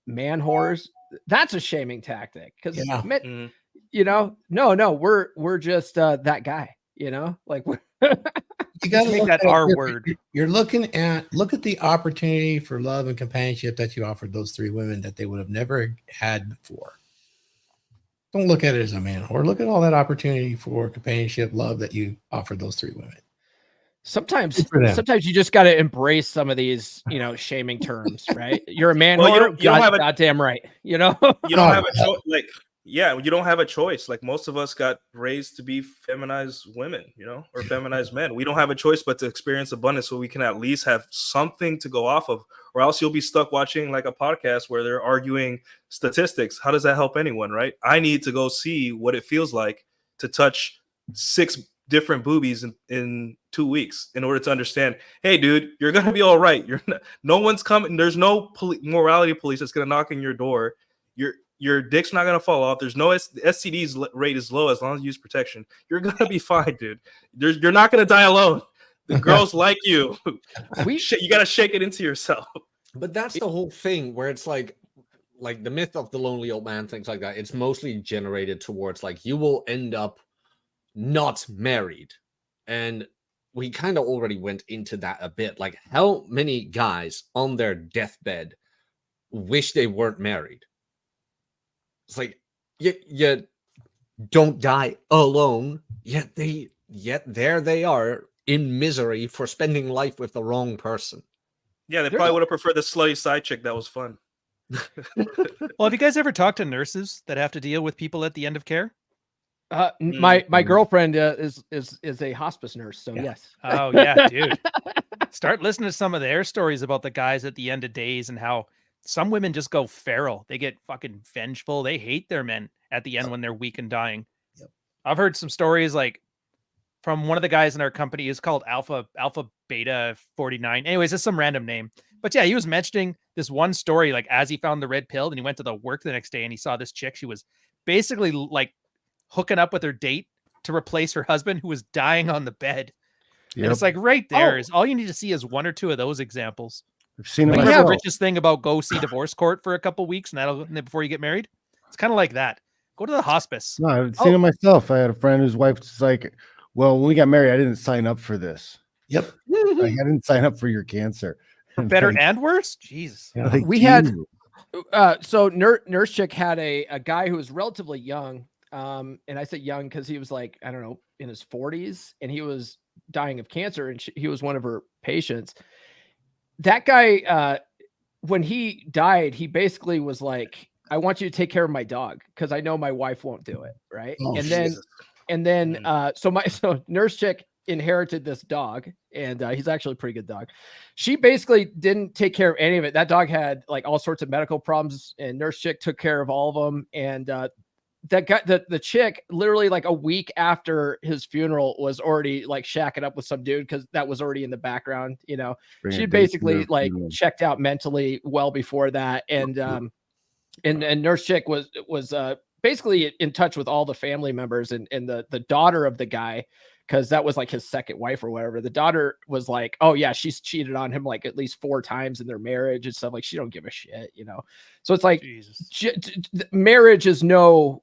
man whores, that's a shaming tactic because men, you know, no, we're just that guy, you know, like you got to make that R word. You're look at the opportunity for love and companionship that you offered those 3 women that they would have never had before. Don't look at it as a man whore. Look at all that opportunity for companionship, love that you offered those 3 women. Sometimes you just got to embrace some of these, you know, shaming terms, right? You're a man whore. You don't have goddamn right. You know, you don't have a choice. Like, yeah, you don't have a choice. Like most of us got raised to be feminized women, you know, or feminized men. We don't have a choice but to experience abundance, so we can at least have something to go off of, or else you'll be stuck watching like a podcast where they're arguing statistics. How does that help anyone, right? I need to go see what it feels like to touch 6 different boobies in 2 weeks in order to understand, hey dude, you're gonna be all right. No one's coming. There's no morality police that's gonna knock on your door. Your dick's not gonna fall off. There's no STD's rate is low as long as you use protection. You're gonna be fine, dude. You're not gonna die alone. The girls like you. You gotta shake it into yourself. But that's the whole thing where it's like the myth of the lonely old man, things like that. It's mostly generated towards like you will end up not married, and we kind of already went into that a bit. Like, how many guys on their deathbed wish they weren't married? It's like you don't die alone, yet there they are in misery for spending life with the wrong person. Yeah, they probably would have preferred the slutty side chick. That was fun. Well, have you guys ever talked to nurses that have to deal with people at the end of care? My girlfriend is a hospice nurse, so yes. Oh yeah, dude. Start listening to some of their stories about the guys at the end of days and how some women just go feral. They get fucking vengeful. They hate their men at the end when they're weak and dying. Yep. I've heard some stories like from one of the guys in our company. Is called Alpha Beta 49. Anyways, it's some random name. But yeah, he was mentioning this one story, like as he found the red pill and he went to the work the next day and he saw this chick. She was basically like hooking up with her date to replace her husband who was dying on the bed. Yep. And it's like right there is all you need to see is 1 or 2 of those examples. I've seen like the richest thing about go see divorce court for a couple weeks and before you get married. It's kind of like that. Go to the hospice. No, I've seen it myself. I had a friend whose wife's like, well, when we got married, I didn't sign up for this. Yep. Like, I didn't sign up for your cancer. For better and worse? Jesus. Yeah. Like, we had so nurse chick had a guy who was relatively young. And I say young because he was like, I don't know, in his 40s, and he was dying of cancer, and he was one of her patients. That guy, when he died, he basically was like, I want you to take care of my dog because I know my wife won't do it. Right. Oh, and then so nurse chick inherited this dog, and he's actually a pretty good dog. She basically didn't take care of any of it. That dog had like all sorts of medical problems, and nurse chick took care of all of them. And that guy, the chick, literally like a week after his funeral, was already like shacking up with some dude because that was already in the background. She basically like checked out mentally well before that, and Nurse Chick was basically in touch with all the family members and the daughter of the guy, because that was like his second wife or whatever. The daughter was like, oh yeah, she's cheated on him like at least 4 times in their marriage and stuff. Like, she don't give a shit, So it's like marriage is no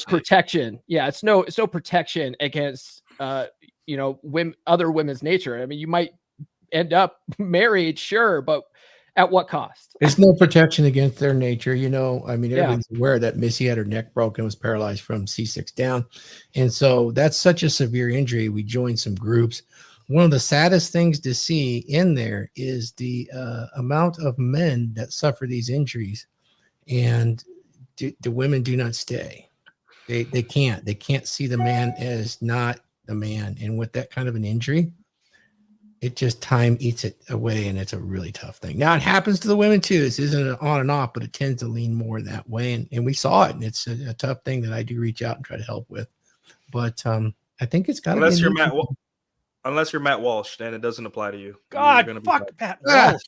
protection. Yeah, it's no protection against other women's nature. I mean, you might end up married, sure, but at what cost? There's no protection against their nature. I mean, everybody's aware that Missy had her neck broken, was paralyzed from C6 down. And so that's such a severe injury. We joined some groups. One of the saddest things to see in there is the amount of men that suffer these injuries, and the women do not stay. They can't see the man as not the man. And with that kind of an injury, it just time eats it away, and it's a really tough thing. Now, it happens to the women too. This isn't an on and off, but it tends to lean more that way. And we saw it, and it's a tough thing that I do reach out and try to help with. But I think it's got to be. Unless you're Matt Walsh, then it doesn't apply to you. God, fuck Matt Walsh.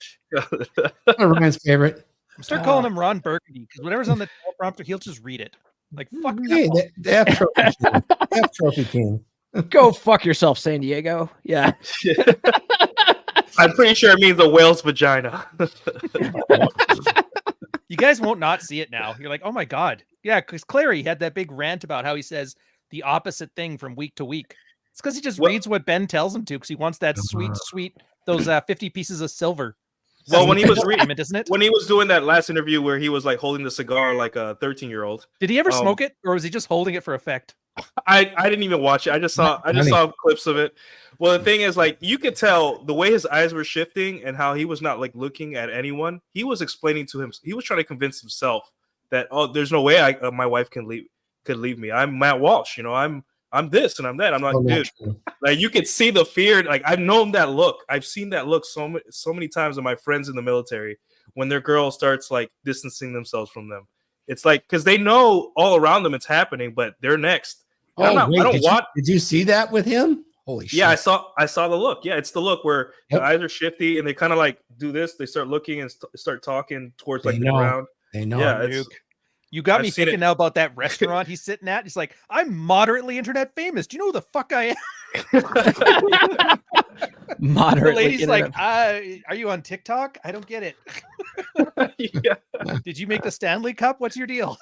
Ryan's favorite. Start calling him Ron Burgundy, because whatever's on the teleprompter, he'll just read it. Like, fuck. Hey, the F trophy king. Go fuck yourself, San Diego. Yeah. I'm pretty sure it means the whale's vagina. You guys won't not see it now. You're like, oh my God. Yeah, because Clary had that big rant about how he says the opposite thing from week to week. It's because he just reads what Ben tells him to, because he wants that sweet, those 50 pieces of silver. Well, when he was reading, isn't it? When he was doing that last interview where he was like holding the cigar like a 13-year-old. Did he ever smoke it, or was he just holding it for effect? I didn't even watch it. I just saw clips of it. Well, the thing is, like, you could tell the way his eyes were shifting and how he was not like looking at anyone. He was explaining to him. He was trying to convince himself that, oh, there's no way my wife could leave me. I'm Matt Walsh. I'm this and I'm that. I'm like, dude, like, you could see the fear. Like, I've known that look. I've seen that look so many times with my friends in the military when their girl starts like distancing themselves from them. It's like, because they know all around them it's happening, but they're next. Did you see that with him? Holy shit. Yeah, I saw the look. Yeah, it's the look where the eyes are shifty and they kind of like do this. They start looking and start talking towards like the ground. They know. Yeah, you got me thinking now about that restaurant he's sitting at. He's like, I'm moderately internet famous. Do you know who the fuck I am? Moderately. The lady's like, are you on TikTok? I don't get it. Yeah. Did you make the Stanley Cup? What's your deal?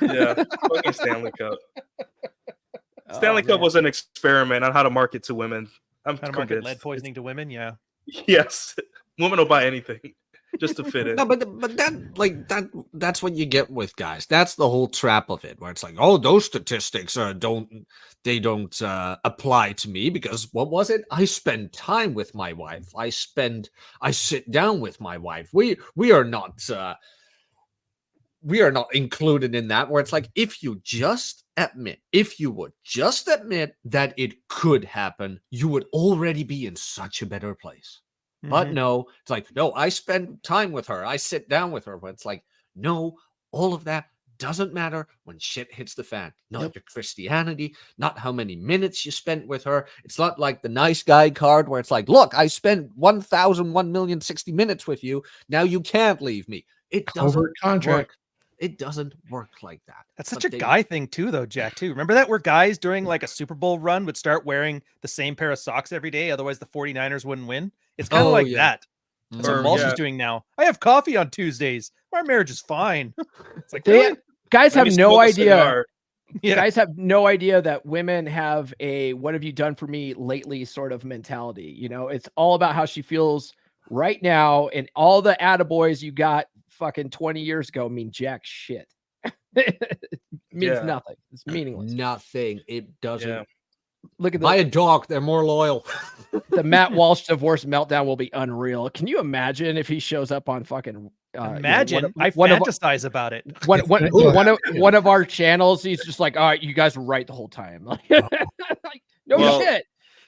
Yeah, fucking Stanley Cup. Stanley Cup was an experiment on how to market to women. I'm how to market lead poisoning to women. Yeah. Yes, women will buy anything just to fit in. No, but that's what you get with guys. That's the whole trap of it, where it's like, oh, those statistics don't apply to me, because what was it? I spend time with my wife. I sit down with my wife. We are not included in that, where it's like, if you would just admit that it could happen, you would already be in such a better place. Mm-hmm. But no, it's like, no, I spend time with her. I sit down with her. But it's like, no, all of that doesn't matter when shit hits the fan. Not your Christianity, not how many minutes you spent with her. It's not like the nice guy card where it's like, look, I spent 1,060 minutes with you. Now you can't leave me. It doesn't work. It doesn't work like that. That's such a guy thing too, though, Jack, too. Remember that where guys during like a Super Bowl run would start wearing the same pair of socks every day, otherwise the 49ers wouldn't win? It's kind of like that. That's what Walsh is doing now. I have coffee on Tuesdays. Our marriage is fine. It's like, guys have no idea. Guys have no idea that women have a "what have you done for me lately" sort of mentality. It's all about how she feels right now, and all the attaboys you got fucking 20 years ago mean jack shit. It means nothing. It's meaningless. Nothing. It doesn't. Yeah. Look at buy a dog. They're more loyal. The Matt Walsh divorce meltdown will be unreal. Can you imagine if he shows up on fucking? I fantasize about it. One of our channels. He's just like, all right, you guys were right the whole time. Shit.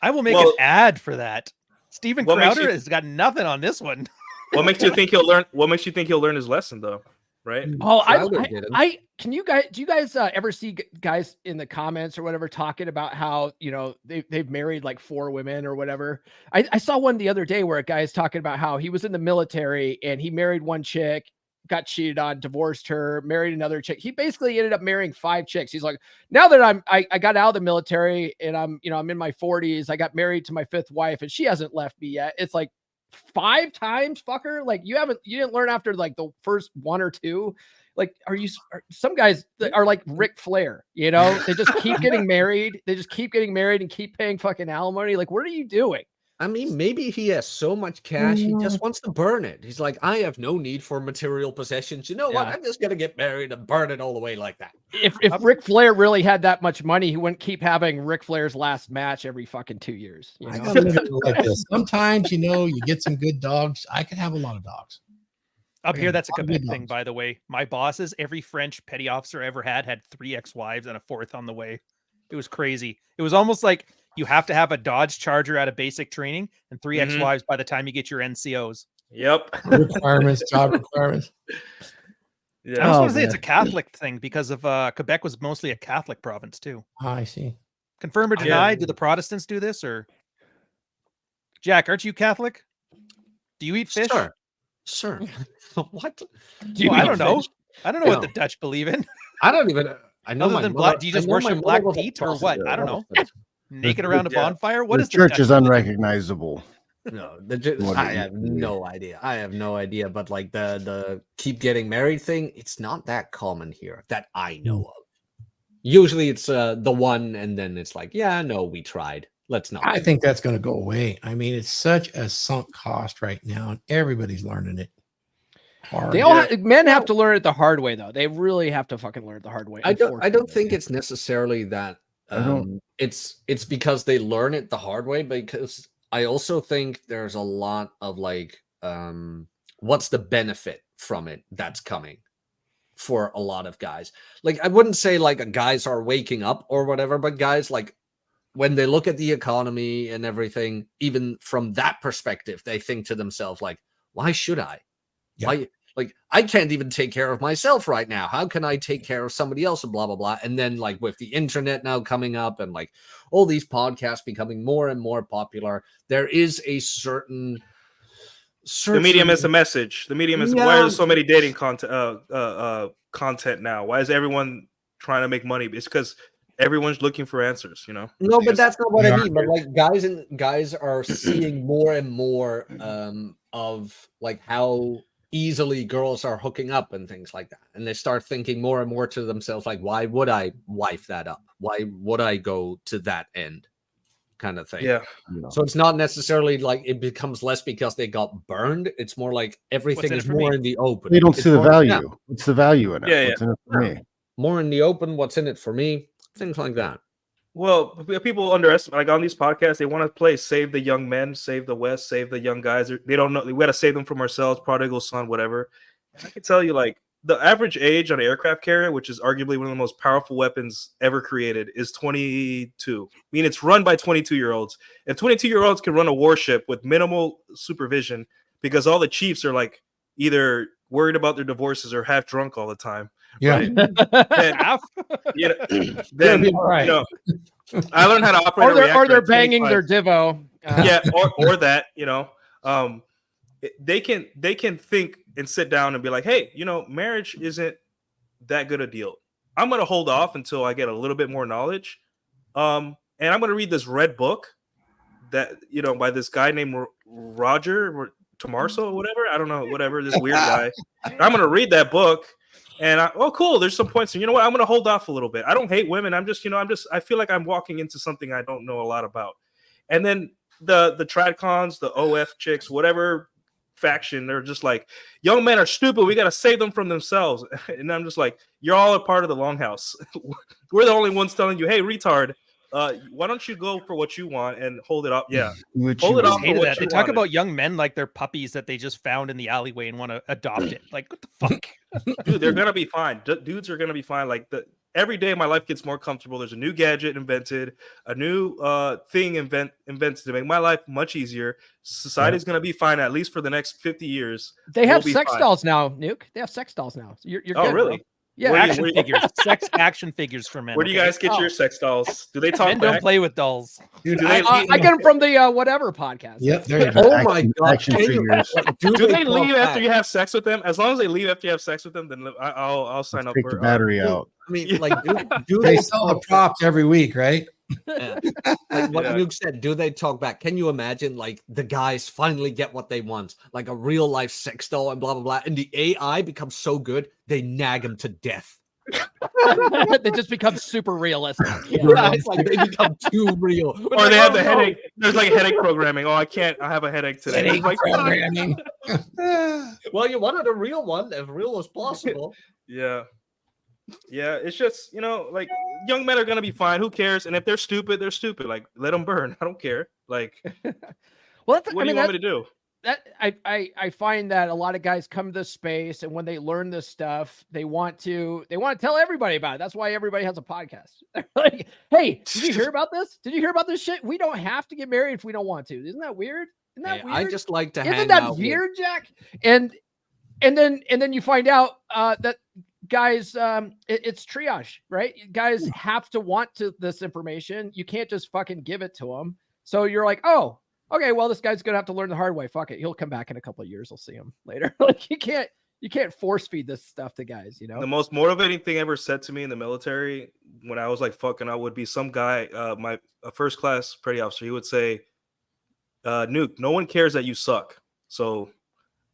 I will make an ad for that. Steven Crowder has got nothing on this one. What makes you think he'll learn? What makes you think he'll learn his lesson, though? right? Oh, Crowder didn't. do you guys ever see guys in the comments or whatever talking about how, you know, they've married like 4 women or whatever? I saw one the other day where a guy is talking about how he was in the military and he married one chick, got cheated on, divorced her, married another chick. He basically ended up marrying 5 chicks. He's like, now that I got out of the military and I'm in my 40s, I got married to my 5th wife and she hasn't left me yet. It's like 5 times, fucker. Like you didn't learn after like the first 1 or 2. Like, some guys that are like Ric Flair, you know, they just keep getting married. They just keep getting married and keep paying fucking alimony. Like, what are you doing? I mean, maybe he has so much cash, he just wants to burn it. He's like, I have no need for material possessions. You know what? Yeah. I'm just gonna get married and burn it all the way like that. If Ric Flair really had that much money, he wouldn't keep having Ric Flair's last match every fucking 2 years. You I know? gotta look at it like this. Sometimes, you know, you get some good dogs. I could have a lot of dogs. Up here, that's a I'll Quebec be thing, honest. by the way. My bosses, every French petty officer I ever had 3 ex-wives and a 4th on the way. It was crazy. It was almost like you have to have a Dodge Charger out of basic training and 3 ex-wives by the time you get your NCOs. Yep. Requirements, job requirements. Yeah. I also Oh, want to say it's man. a Catholic thing because of Quebec was mostly a Catholic province too. Oh, I see. Confirm or deny? Do the Protestants do this or? Jack, aren't you Catholic? Do you eat fish? Sure. What? Do Well, I eat don't know. fish? I don't know what the Dutch believe in. I don't even. I know Other my than mother- black, do you just I know my worship mother Black was a Pete or what? I don't know. Protestant. Naked around a Yeah. bonfire? What The is the church Dutch is religion? unrecognizable. No, What I do you have think? no idea. I have no idea. But like the keep getting married thing, it's not that common here that I know of. Usually it's the one, and then it's like, yeah, no, we tried. Let's not. I think that's going to go away. I mean, it's such a sunk cost right now, and everybody's learning it. Hard. They all men have to learn it the hard way, though. They really have to fucking learn it the hard way. I don't unfortunately. think it's necessarily that. I don't- It's because they learn it the hard way. Because I also think there's a lot of like, what's the benefit from it that's coming for a lot of guys. Like, I wouldn't say like guys are waking up or whatever, but guys, like, when they look at the economy and everything, even from that perspective, they think to themselves like, why should I? Yeah. Why? Like, I can't even take care of myself right now. How can I take care of somebody else and blah, blah, blah. And then like with the internet now coming up and like all these podcasts becoming more and more popular, there is a certain The medium is a message. The medium is why are there so many dating content now? Why is everyone trying to make money? It's because everyone's looking for answers, you know. No, but that's not what I Yeah. mean. But like guys are seeing more and more of like how easily girls are hooking up and things like that, and they start thinking more and more to themselves like, why would I wife that up? Why would I go to that end? Kind of thing. Yeah. So it's not necessarily like it becomes less because they got burned. It's more like everything in it is for more me? in the open. They don't It's see the more- value. yeah, What's the value in it? Yeah, What's in it for me? more in the open. What's in it for me? Things like that. Well, people underestimate, like on these podcasts, they want to play save the young men, save the West, save the young guys. They don't know. We got to save them from ourselves, prodigal son, whatever. And I can tell you, like, the average age on an aircraft carrier, which is arguably one of the most powerful weapons ever created, is 22. I mean, it's run by 22-year-olds. If 22-year-olds can run a warship with minimal supervision because all the chiefs are like either worried about their divorces or half drunk all the time. Yeah. Right? Then, Half? you know, Gonna then be all right. you know, I learned how to operate Or a they're reactor at banging 25. their divo. Yeah, or that, you know, they can think and sit down and be like, hey, you know, marriage isn't that good a deal. I'm gonna hold off until I get a little bit more knowledge, and I'm gonna read this red book that, you know, by this guy named Roger Tomassi or whatever. I don't know, whatever, this weird guy. I'm gonna read that book. And cool. There's some points. And you know what? I'm going to hold off a little bit. I don't hate women. I feel like I'm walking into something I don't know a lot about. And then the tradcons, the OF chicks, whatever faction, they're just like, young men are stupid. We got to save them from themselves. And I'm just like, you're all a part of the longhouse. We're the only ones telling you, hey, retard, why don't you go for what you want and hold it up? Yeah. Hold it I off for hated what that. They you talk wanted. about young men like they're puppies that they just found in the alleyway and want to adopt it. Like, what the fuck? Dude, they're gonna be fine. Dudes are gonna be fine. Like every day my life gets more comfortable. There's a new gadget invented, a new thing invented to make my life much easier. Society's going to be fine at least for the next 50 years. They have sex dolls now, Nuke. They have sex dolls now. So you're oh, good, really? Bro. Yeah, action figures, sex action figures for men. Where do you guys get your sex dolls? Do they talk Men back? don't play with dolls. Dude, Do they I get them from the whatever podcast. Yep, there you go. Oh my god! Action Can you- figures. Do they talk leave after back? you have sex with them? As long as they leave after you have sex with them, then I'll sign up Take for the battery out. I mean, like, do They they sell the talk back? props every week, right? Yeah. Like what Yeah. Luke said, do they talk back? Can you imagine like the guys finally get what they want, like a real life sex doll and blah blah blah, and the AI becomes so good they nag them to death. They just become super realistic. Yeah, it's like they become too real. Or Like, they have oh, the no. headache. There's like headache programming. Oh, I have a headache today. Headache It's like, programming. Well, you wanted a real one, as real as possible. yeah. Yeah, it's just, like young men are gonna be fine. Who cares? And if they're stupid, they're stupid. Like, let them burn. I don't care. Like, Well, that's, what do you want me to do? that I find that a lot of guys come to this space, and when they learn this stuff, they want to tell everybody about it. That's why everybody has a podcast. They're like, hey, did you hear about this? Did you hear about this shit? We don't have to get married if we don't want to. Isn't that weird? Isn't that Hey, weird? I just like to Isn't hang that out with- weird, Jack? And then you find out that guys, it's triage, right? Guys have to want this information. You can't just fucking give it to them. So you're like, oh, okay, well, this guy's gonna have to learn the hard way. Fuck it, he'll come back in a couple of years. We'll see him later. Like you can't force feed this stuff to guys. The most motivating thing ever said to me in the military when I was like fucking out would be some guy, my first class petty officer. He would say, "Nuke, no one cares that you suck. So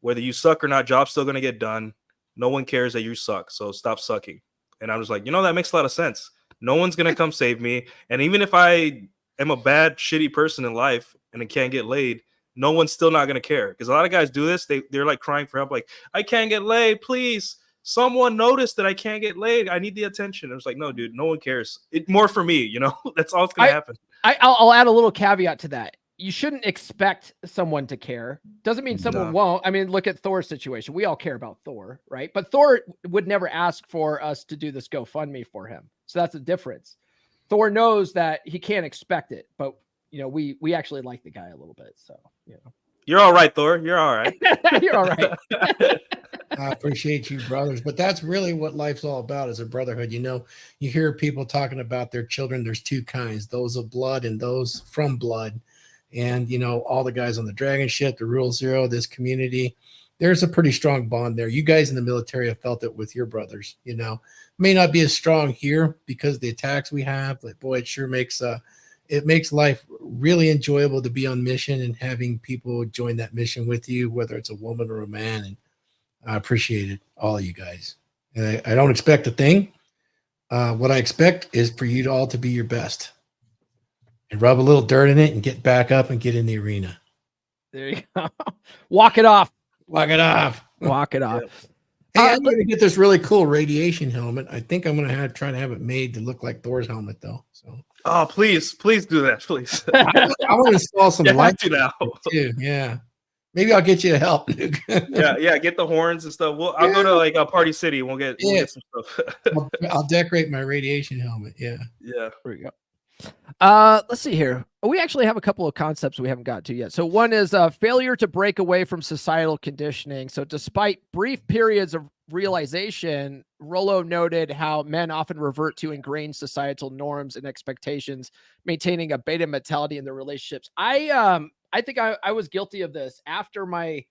whether you suck or not, job's still gonna get done. No one cares that you suck. So stop sucking." And I was like, that makes a lot of sense. No one's gonna come save me. And even if I am a bad, shitty person in life and I can't get laid, no one's still not gonna care. Because a lot of guys do this. They're like crying for help, like, I can't get laid, please. Someone noticed that I can't get laid. I need the attention. I was like, no, dude, no one cares. More for me, That's all that's gonna happen. I'll add a little caveat to that. You shouldn't expect someone to care. Doesn't mean someone won't. I mean, look at Thor's situation. We all care about Thor, right? But Thor would never ask for us to do this GoFundMe for him. So that's the difference. Thor knows that he can't expect it, but we actually like the guy a little bit. So, You're all right, Thor. You're all right. You're all right. I appreciate you, brothers. But that's really what life's all about, is a brotherhood. You hear people talking about their children. There's two kinds, those of blood and those from blood. And, all the guys on the Dragon ship, the Rule Zero, this community, there's a pretty strong bond there. You guys in the military have felt it with your brothers, may not be as strong here because of the attacks we have, but boy, it sure makes, it makes life really enjoyable to be on mission and having people join that mission with you, whether it's a woman or a man. And I appreciate it, all of you guys. And I don't expect a thing. What I expect is for you all to be your best. And rub a little dirt in it and get back up and get in the arena. There you go. Walk it off. Walk it off. Walk it off. Hey, I'm going to get this really cool radiation helmet. I think I'm going to try to have it made to look like Thor's helmet, though. So, oh, please do that, please. I want to install some lights now. too. Yeah, maybe I'll get you to help. yeah, get the horns and stuff. I'll go to like a Party City. We'll get some stuff. I'll decorate my radiation helmet. Yeah. There we go. Let's see here. We actually have a couple of concepts we haven't got to yet. So one is failure to break away from societal conditioning. So despite brief periods of realization, Rollo noted how men often revert to ingrained societal norms and expectations, maintaining a beta mentality in their relationships. I think I was guilty of this after my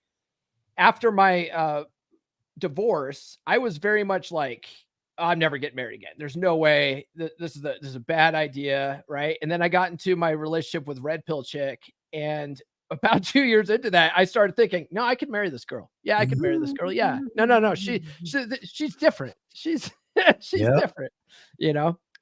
divorce. I was very much like, I'm never getting married again. There's no way. This is a bad idea, right? And then I got into my relationship with Red Pill Chick, and about 2 years into that, I started thinking, no, I could marry this girl. Yeah, I could marry this girl. Yeah, no, she's different. She's different,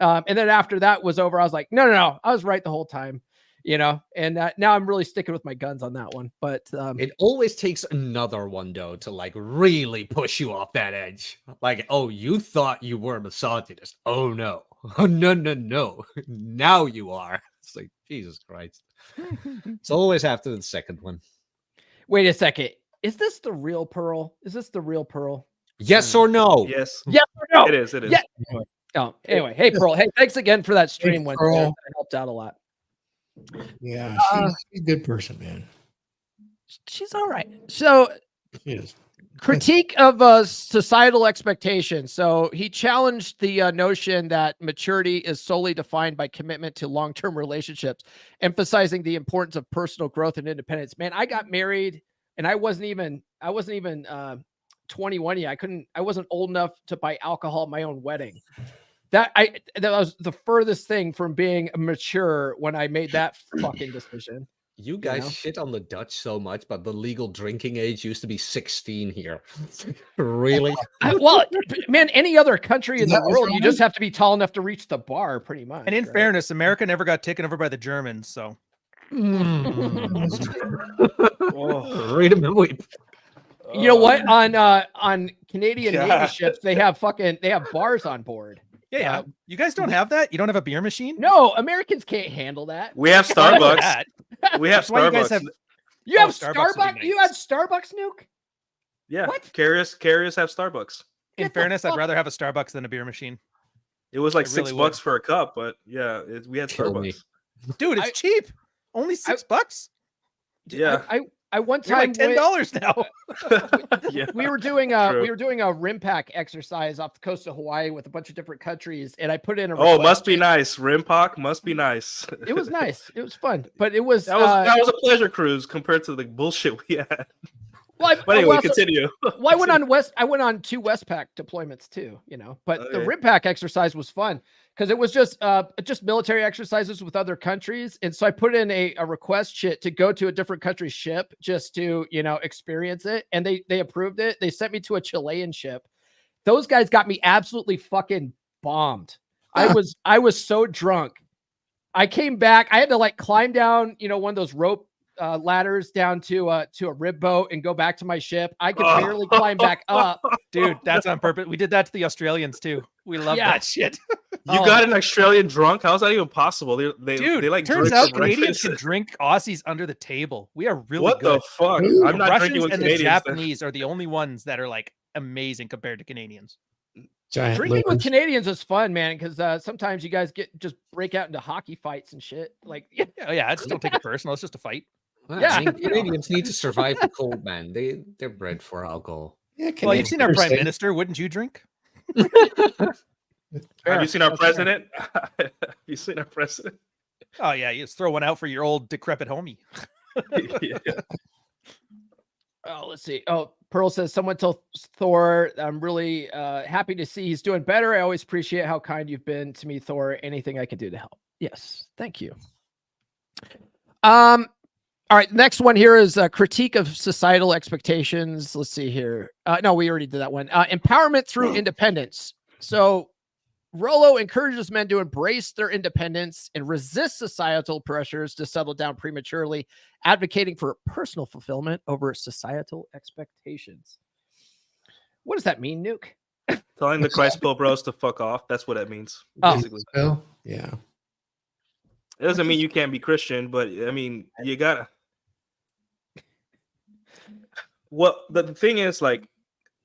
And then after that was over, I was like, no, I was right the whole time. And now I'm really sticking with my guns on that one. But it always takes another one, though, to like really push you off that edge. Like, oh, you thought you were a misogynist. Oh, no. Oh, no. Now you are. It's like, Jesus Christ. It's always after the second one. Wait a second. Is this the real Pearl? Is this the real Pearl? Yes or no? Yes. Yes or no? It is. Yeah. Oh, anyway, hey Pearl, hey, thanks again for that stream. When Pearl. that helped out a lot. Yeah, she's a good person, man. She's all right. So She is. critique of societal expectations. So he challenged the notion that maturity is solely defined by commitment to long-term relationships, emphasizing the importance of personal growth and independence. Man, I got married and I wasn't even 21 yet. I wasn't old enough to buy alcohol at my own wedding. That was the furthest thing from being mature when I made that fucking decision. You guys know? shit on the Dutch so much, but the legal drinking age used to be 16 here. Really? Well, man, any other country in the That was world, you right. just have to be tall enough to reach the bar, pretty much. And in right? fairness, America never got taken over by the Germans, so That's true. Read them and weep. You know what? On Canadian Navy God. ships, they have bars on board. yeah. You guys don't have that? You don't have a beer machine? No, Americans can't handle that. We have I know Starbucks. that. We have That's why you guys Starbucks. have You Oh, have Starbucks would be Starbucks. You nice. had Starbucks, Nuke. Yeah. What? Carriers have Starbucks. In Get the fairness, I'd fuck- rather have a Starbucks than a beer machine. It was like I really $6 for a cup, but yeah, we had Kill me. Starbucks. Dude, it's cheap. Only $6. Yeah. I one You're time like $10 now. Yeah. we were doing a rim pack exercise off the coast of Hawaii with a bunch of different countries, and I put in a Oh, request. must be nice. Rimpock must be nice. It was nice. It was fun, but it was that was a pleasure cruise compared to the bullshit we had. well, But anyway, continue. Well, I went on 2 Westpac deployments too, but the Okay. rim pack exercise was fun because it was just military exercises with other countries. And so I put in a request shit to go to a different country's ship just to, experience it. And they approved it. They sent me to a Chilean ship. Those guys got me absolutely fucking bombed. I was so drunk. I came back. I had to climb down, one of those rope ladders down to a rib boat and go back to my ship. I could barely climb back up. Dude, that's on purpose. We did that to the Australians too. We love Yeah. that shit. You got an Australian drunk? How's that even possible? They Dude, like turns drink out for Canadians breakfast. can drink Aussies under the table. We are really What good. the fuck? Ooh. I'm not Russians drinking with and the Canadians. then. Japanese are the only ones that are amazing compared to Canadians. Giant Drinking with livers. Canadians is fun, man, because sometimes you guys just break out into hockey fights and shit. Yeah, I just don't take it personal. It's just a fight. Yeah. I mean, Canadians need to survive the cold, man. They're bred for alcohol. Yeah, Well, you've seen our prime Canadians are minister. Wouldn't you drink? Have you seen our president? Have you seen our president? Oh yeah, you just throw one out for your old decrepit homie. Yeah. Oh, let's see. Oh, Pearl says, someone tell Thor, I'm really happy to see he's doing better. I always appreciate how kind you've been to me, Thor. Anything I can do to help. Yes. Thank you. All right. Next one here is a critique of societal expectations. Let's see here. No, we already did that one. Empowerment through independence. So Rollo encourages men to embrace their independence and resist societal pressures to settle down prematurely, advocating for personal fulfillment over societal expectations. What does that mean, Nuke? Telling the Christ Pill bros to fuck off. That's what that means. Oh. Basically. Well, yeah. It doesn't mean you can't be Christian, but I mean, you gotta. Well, the thing is,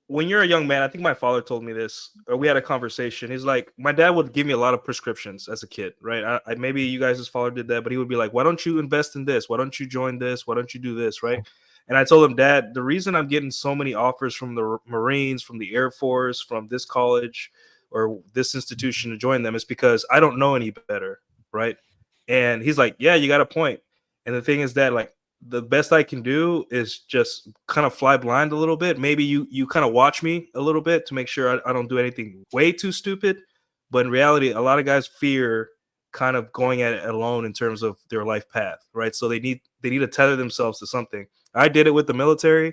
when you're a young man, I think my father told me this, or we had a conversation. He's like, my dad would give me a lot of prescriptions as a kid, right? I maybe you guys' father did that, but he would be like, why don't you invest in this? Why don't you join this? Why don't you do this, right? And I told him, Dad, the reason I'm getting so many offers from the Marines, from the Air Force, from this college or this institution to join them is because I don't know any better, right? And he's like, yeah, you got a point. And the thing is that, the best I can do is just kind of fly blind a little bit. Maybe you kind of watch me a little bit to make sure I don't do anything way too stupid. But in reality, a lot of guys fear kind of going at it alone in terms of their life path, right? So they need to tether themselves to something. I did it with the military,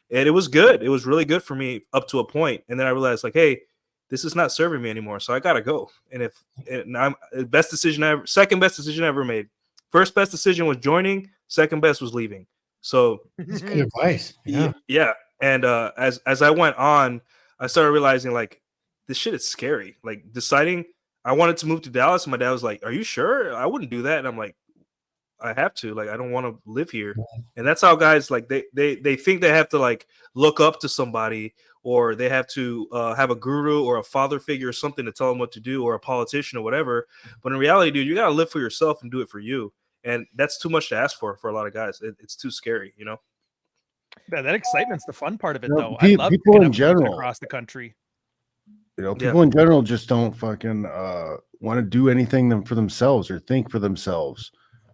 and it was good. It was really good for me up to a point. And then I realized, hey, this is not serving me anymore. So I gotta go. And I'm second best decision I ever made. First best decision was joining. Second best was leaving. So That's good advice. Yeah. yeah. And as I went on, I started realizing this shit is scary. Deciding I wanted to move to Dallas, and my dad was like, "Are you sure?" I wouldn't do that. And I'm like, I have to. I don't want to live here. And that's how guys they think they have to look up to somebody or they have to have a guru or a father figure or something to tell them what to do, or a politician or whatever. But in reality, dude, you got to live for yourself and do it for you. And that's too much to ask for a lot of guys. It's too scary, you know? Yeah, that excitement's the fun part of it, You know, though. I love people picking in up kids general, across the country. you know, people in general just don't fucking want to do anything for themselves or think for themselves.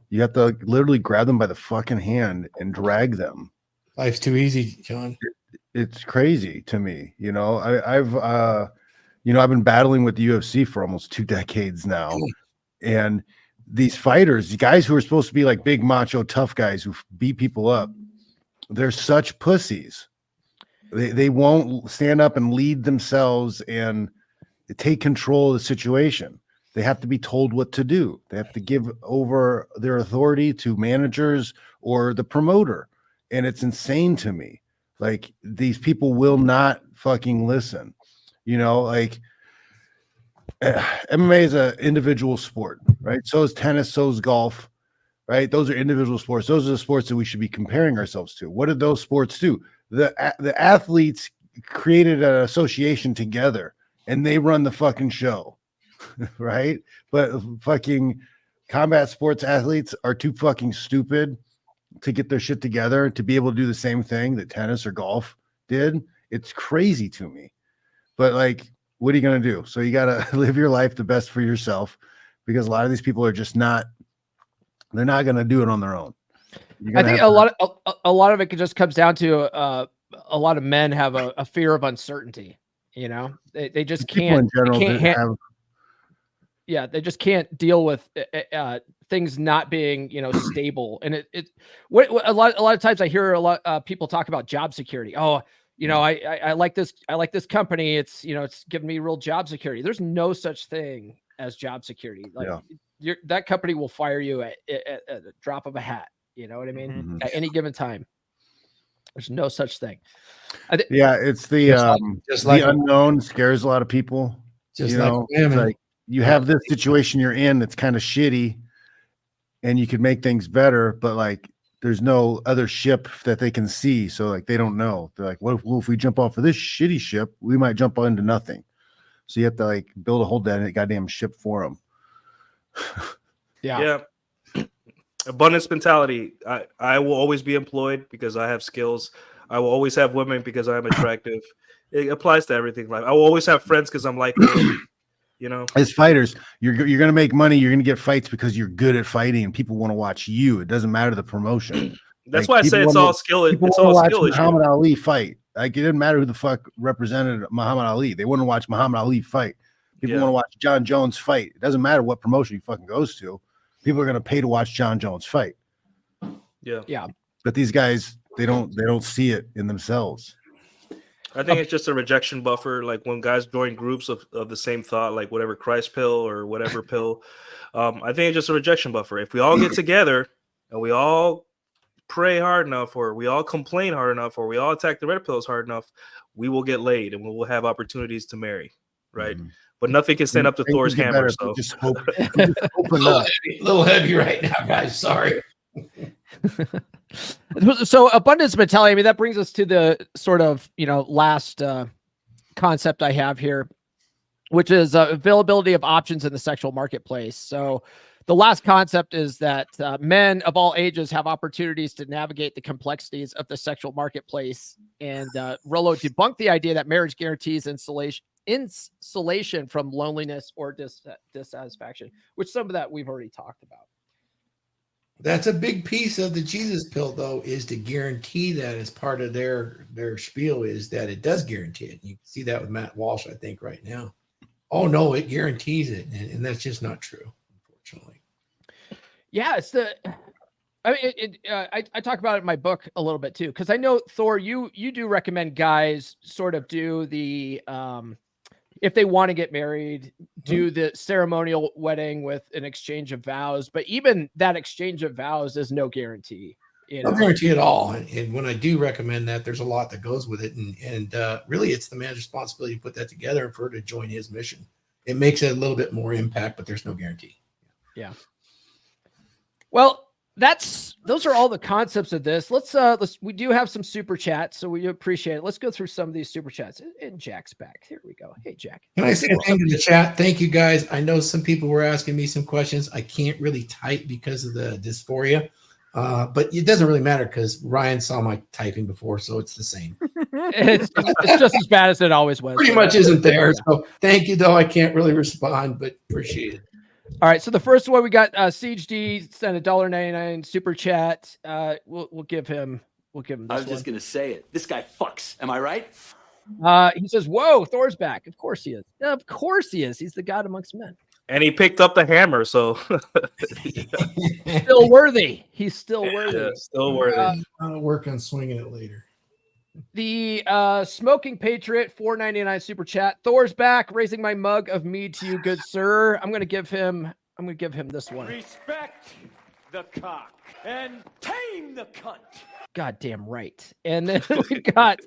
You have to literally grab them by the fucking hand and drag them. Life's too easy, John. It's crazy to me. You know, I've been battling with the UFC for almost 2 decades now. And these fighters, guys who are supposed to be like big macho tough guys who beat people up, they're such pussies. They won't stand up and lead themselves and take control of the situation. They have to be told what to do. They have to give over their authority to managers or the promoter. And it's insane to me. Like, these people will not fucking listen. You know, like, MMA is an individual sport, right? So is tennis, so is golf, right? Those are individual sports. Those are the sports that we should be comparing ourselves to. What did those sports do? The athletes created an association together and they run the fucking show, right? But fucking combat sports athletes are too fucking stupid to get their shit together to be able to do the same thing that tennis or golf did. It's crazy to me. But like, what are you going to do? So you got to live your life the best for yourself, because a lot of these people are just not, they're not going to do it on their own. I think a lot of it just comes down to a lot of men have a fear of uncertainty. You know, they just can't. They just can't deal with things not being, you know, stable. And a lot of times I hear a lot people talk about job security. Oh, you know, I like this. I like this company. It's, you know, it's giving me real job security. There's no such thing as job security. Like, that company will fire you at a drop of a hat. You know what I mean? Mm-hmm. At any given time. There's no such thing. It's the unknown scares a lot of people. Just you know, it's like you have this situation you're in that's kind of shitty, and you could make things better, but like there's no other ship that they can see, so like they don't know. They're like, what if we jump off of this shitty ship, we might jump into nothing. So you have to like build a whole goddamn ship for them. Yeah. Abundance mentality. I will always be employed because I have skills. I will always have women because I'm attractive. It applies to everything. Like, I will always have friends because I'm likable. You know, as fighters, you're gonna make money. You're gonna get fights because you're good at fighting, and people want to watch you. It doesn't matter the promotion. That's why I say it's all skill. It's all skill issue. Muhammad Ali fight. Like, it didn't matter who the fuck represented Muhammad Ali. They wouldn't watch Muhammad Ali fight. People want to watch John Jones fight. It doesn't matter what promotion he fucking goes to. People are going to pay to watch John Jones fight. Yeah. But these guys, they don't see it in themselves. I think it's just a rejection buffer. Like, when guys join groups of the same thought, like whatever Christ pill or whatever pill, I think it's just a rejection buffer. If we all get together and we all pray hard enough, or we all complain hard enough, or we all attack the red pills hard enough, we will get laid and we will have opportunities to marry. Right. Mm-hmm. But nothing can stand up to Thor's hammer. So just hope. A little heavy right now, guys. Sorry. So abundance mentality, I mean, that brings us to the sort of, you know, last concept I have here, which is availability of options in the sexual marketplace. So the last concept is that men of all ages have opportunities to navigate the complexities of the sexual marketplace. And Rollo debunked the idea that marriage guarantees insulation from loneliness or dissatisfaction, which some of that we've already talked about. That's a big piece of the Jesus pill, though, is to guarantee that as part of their spiel, is that it does guarantee it. You can see that with Matt Walsh, I think, right now. Oh, no, it guarantees it. And that's just not true, unfortunately. Yeah, I talk about it in my book a little bit, too, because I know, Thor, you do recommend guys sort of do the if they want to get married, do the ceremonial wedding with an exchange of vows. But even that exchange of vows is no guarantee. You know? No guarantee at all. And when I do recommend that, there's a lot that goes with it. And really, it's the man's responsibility to put that together and for her to join his mission. It makes it a little bit more impact, but there's no guarantee. Yeah. Well, that's those are all the concepts of this. Let's we do have some super chats, so we appreciate it. Let's go through some of these super chats. And Jack's back. Here we go. Hey, Jack. Can I say a thing in the chat? Thank you, guys. I know some people were asking me some questions. I can't really type because of the dysphoria, but it doesn't really matter because Ryan saw my typing before, so it's the same. It's just as bad as it always was. Pretty much isn't there. So thank you, though. I can't really respond, but appreciate it. All right, so the first one we got Siege D sent $1.99 super chat. We'll give him this I was just gonna say it. This guy fucks. Am I right? He says, "Whoa, Thor's back." Of course he is. Of course he is. He's the God amongst men. And he picked up the hammer, so Still worthy. He's still worthy. yeah, still worthy. I'll work on swinging it later. The Smoking Patriot, $4.99 super chat. Thor's back, raising my mug of mead to you, good sir. I'm gonna give him this one. Respect the cock and tame the cunt. Goddamn right. And then we got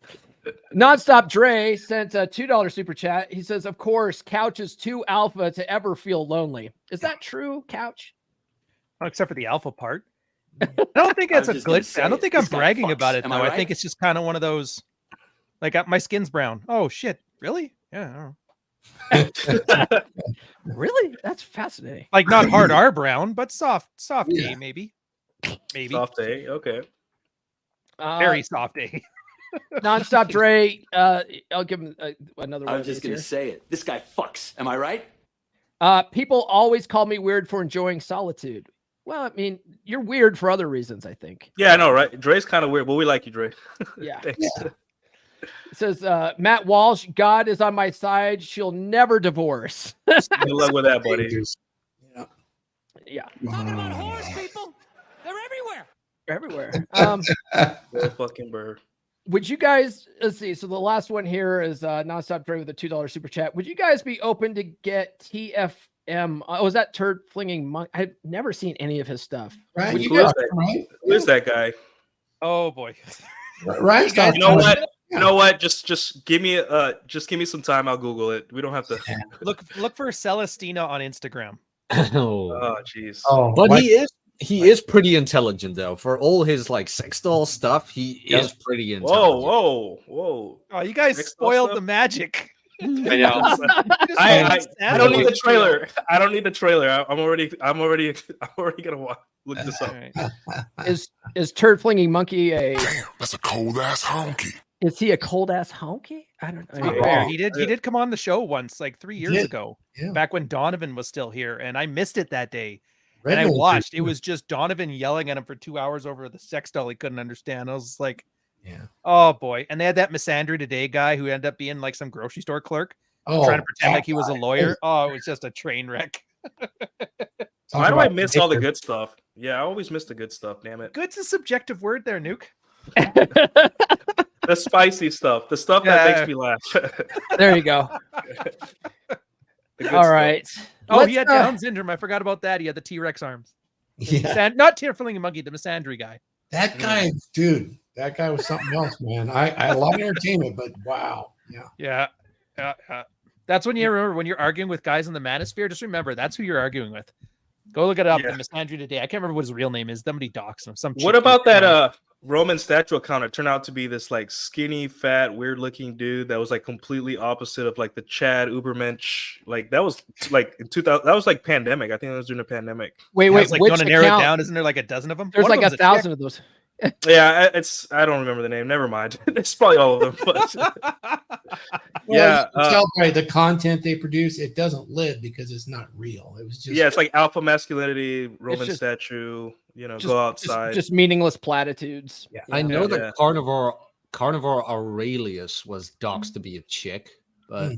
Nonstop Dre sent a $2 super chat. He says, "Of course, Couch is too alpha to ever feel lonely." Is that true, Couch? Well, except for the alpha part. I don't think that's a good. I don't think I'm bragging about it though. I think it's just kind of one of those. Like my skin's brown. Oh shit! Really? Yeah. I don't know. Really? That's fascinating. Like not hard R brown, but soft A maybe. Soft A. Okay. Very soft A. Nonstop Dre. I'll give him another one. I was just gonna say it. This guy fucks. Am I right? People always call me weird for enjoying solitude. Well, I mean, you're weird for other reasons, I think. Yeah, I know, right? Dre's kind of weird, but we like you, Dre. Yeah. It says Matt Walsh, "God is on my side. She'll never divorce." Good luck with that, buddy. Yeah. Talking about horse people, they're everywhere. Everywhere. Little fucking bird. Would you guys, let's see. So the last one here is Nonstop Dre with a $2 super chat. Would you guys be open to get TFM? Was that turd flinging monk? I've never seen any of his stuff. Right? Who is that guy? Oh boy. Right? You know what? You know what? Just give me some time. I'll Google it. We don't have to Look for Celestina on Instagram. Oh jeez. Oh, But he is pretty intelligent though. For all his like sex doll stuff, he is pretty intelligent. Whoa. Oh, you guys Next spoiled stuff? the magic. I know. I don't need the trailer. I don't need the trailer. I'm already gonna look this up. Is turd flinging monkey a? Damn, that's a cold ass honky. Is he a cold ass honky? I don't know. Fair. He did come on the show once, like 3 years ago, Yeah. back when Donovan was still here, and I missed it that day. Red And I Bull watched. too. It was just Donovan yelling at him for 2 hours over the sex doll he couldn't understand. I was just like, Yeah. oh boy. And they had that Misandry Today guy who ended up being like some grocery store clerk, Oh, trying to pretend that like he was a guy. lawyer. Oh, it was just a train wreck. Why do I miss all the good stuff? Yeah, I always miss the good stuff. Damn it. Good's a subjective word there, Nuke. The spicy stuff, the stuff that makes me laugh. There you go. The good All stuff. right. Oh, he had Down syndrome. I forgot about that. He had the T-Rex arms. Yeah. Not Tearfilling Monkey, the Misandry guy. That guy, dude, that guy was something else, man. I love entertainment, but wow. Yeah. Yeah. That's when you remember when you're arguing with guys in the manosphere. Just remember that's who you're arguing with. Go look it up. Yeah. The Misandry Today. I can't remember what his real name is. Somebody doxed him. What about that Roman statue account? It turned out to be this like skinny, fat, weird looking dude that was like completely opposite of like the Chad Ubermensch. Like that was like in 2000. That was like pandemic. I think that was during the pandemic. Wait. Like, Which you want to narrow it account? down? Isn't there like a dozen of them? There's One like of a them's chick. 1,000 of those. Yeah, I don't remember the name. Never mind. It's probably all of them. But yeah, Well, you can tell by the content they produce, it doesn't live because it's not real. It was just yeah, it's like alpha masculinity, Roman just- statue. You know, go outside. Just meaningless platitudes. Yeah. I know that Yeah. Carnivore Aurelius was doxed to be a chick, but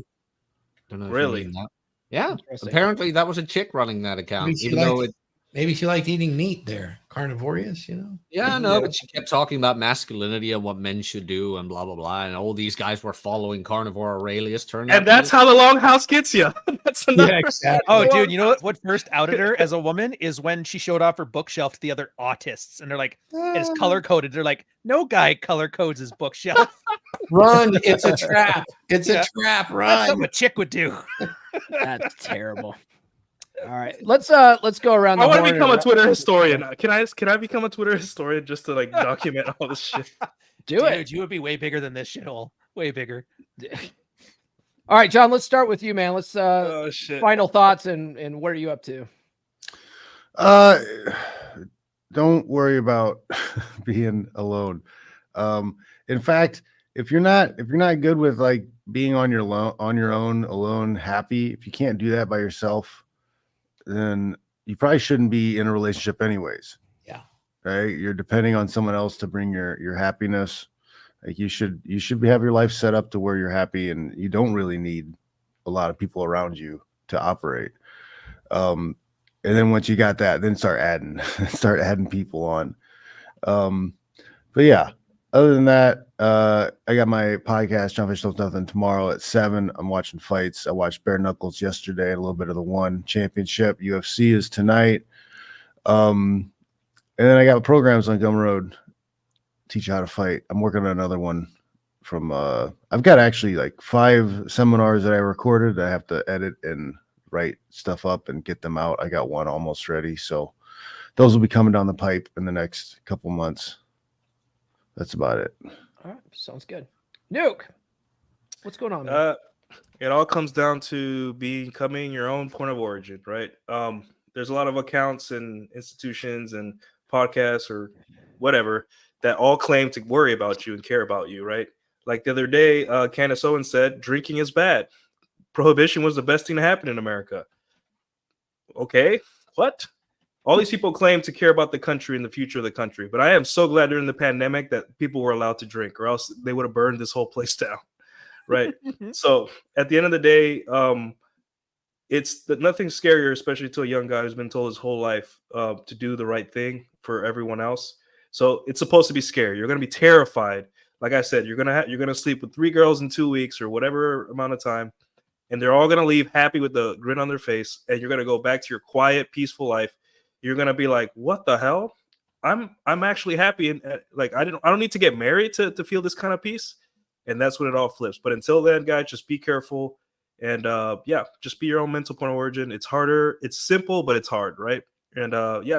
don't know if you Really? mean that. Yeah, Interesting. apparently that was a chick running that account, Maybe she even though liked- it. maybe she liked eating meat there. Carnivorous, you know? Yeah, I know, but she kept talking about masculinity and what men should do and blah blah blah, and all these guys were following Carnivore Aurelius. Turned out And that's how the Longhouse gets you. That's another. exactly. Oh, dude, you know what first outed her as a woman is when she showed off her bookshelf to the other autists, and they're like, it's color coded. They're like, no guy color codes his bookshelf. Run! It's a trap! It's Yeah. a trap! That's Run! something a chick would do. That's terrible. All right, let's go around. I the want to horn become a and Twitter historian. Can I become a Twitter historian just to like document all this shit? do it. Dude, you would be way bigger than this shithole. Way bigger. All right, John, let's start with you, man. Let's Oh shit. final thoughts and what are you up to? Don't worry about being alone. In fact, if you're not good with like being on your own alone, happy, if you can't do that by yourself, then you probably shouldn't be in a relationship anyways. Yeah. Right? You're depending on someone else to bring your happiness. Like you should have your life set up to where you're happy, and you don't really need a lot of people around you to operate. And then once you got that, then start adding people on. But yeah, other than that, I got my podcast, John Fish Knows Nothing, tomorrow at 7. I'm watching fights. I watched Bare Knuckles yesterday, a little bit of the One Championship. UFC is tonight. And then I got programs on Gumroad, teach you how to fight. I'm working on another one from I've got actually like 5 seminars that I recorded that I have to edit and write stuff up and get them out. I got one almost ready, so those will be coming down the pipe in the next couple months. That's about it. All right, sounds good. Nuke, what's going on, man? It all comes down to becoming your own point of origin, right? There's a lot of accounts and institutions and podcasts or whatever that all claim to worry about you and care about you, right? Like the other day, Candace Owens said, drinking is bad. Prohibition was the best thing to happen in America. Okay, what? All these people claim to care about the country and the future of the country, but I am so glad during the pandemic that people were allowed to drink, or else they would have burned this whole place down, right? So at the end of the day, it's nothing scarier, especially to a young guy who's been told his whole life to do the right thing for everyone else. So it's supposed to be scary. You're going to be terrified. Like I said, you're going to sleep with 3 girls in 2 weeks or whatever amount of time, and they're all going to leave happy with a grin on their face, and you're going to go back to your quiet, peaceful life. You're going to be like, what the hell? I'm actually happy, and like I don't need to get married to feel this kind of peace. And that's when it all flips. But until then, guys, just be careful, and just be your own mental point of origin. It's harder. It's simple, but it's hard, right? And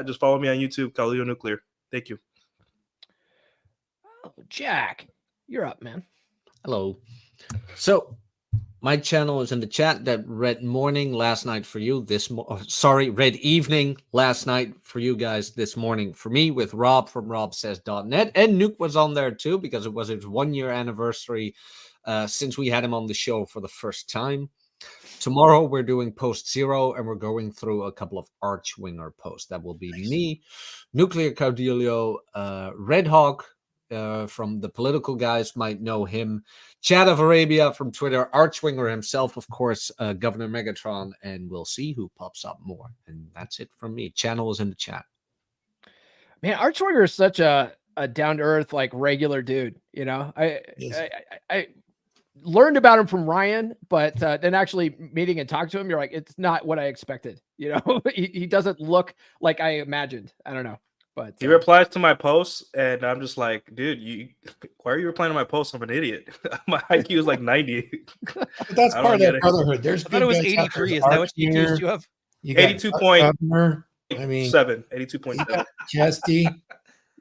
just follow me on YouTube, Khalil Nuclear. Thank you. Oh, Jack, you're up, man. Hello. So my channel is in the chat. That red morning last night for you. Red evening last night for you guys. This morning for me with Rob from robsays.net. And Nuke was on there too because it was his 1-year anniversary since we had him on the show for the first time. Tomorrow we're doing post 0 and we're going through a couple of Archwinger posts. That will be me, Nuclear Caudillo, Red Hawk, from the political guys might know him, Chad of Arabia from Twitter, Archwinger himself, of course, Governor Megatron, and we'll see who pops up more. And that's it from me. Channel is in the chat. Man, Archwinger is such a down-to-earth, like regular dude. You know, I learned about him from Ryan, but then actually meeting and talking to him, you're like, it's not what I expected. You know, he doesn't look like I imagined. I don't know. But he replies to my posts, and I'm just like, dude, why are you replying to my posts? I'm an idiot. My IQ is like 90. But that's part of that brotherhood. There's I thought it was 83. Is that what she accused you of? 82.7. I mean, 82.7. Chesty.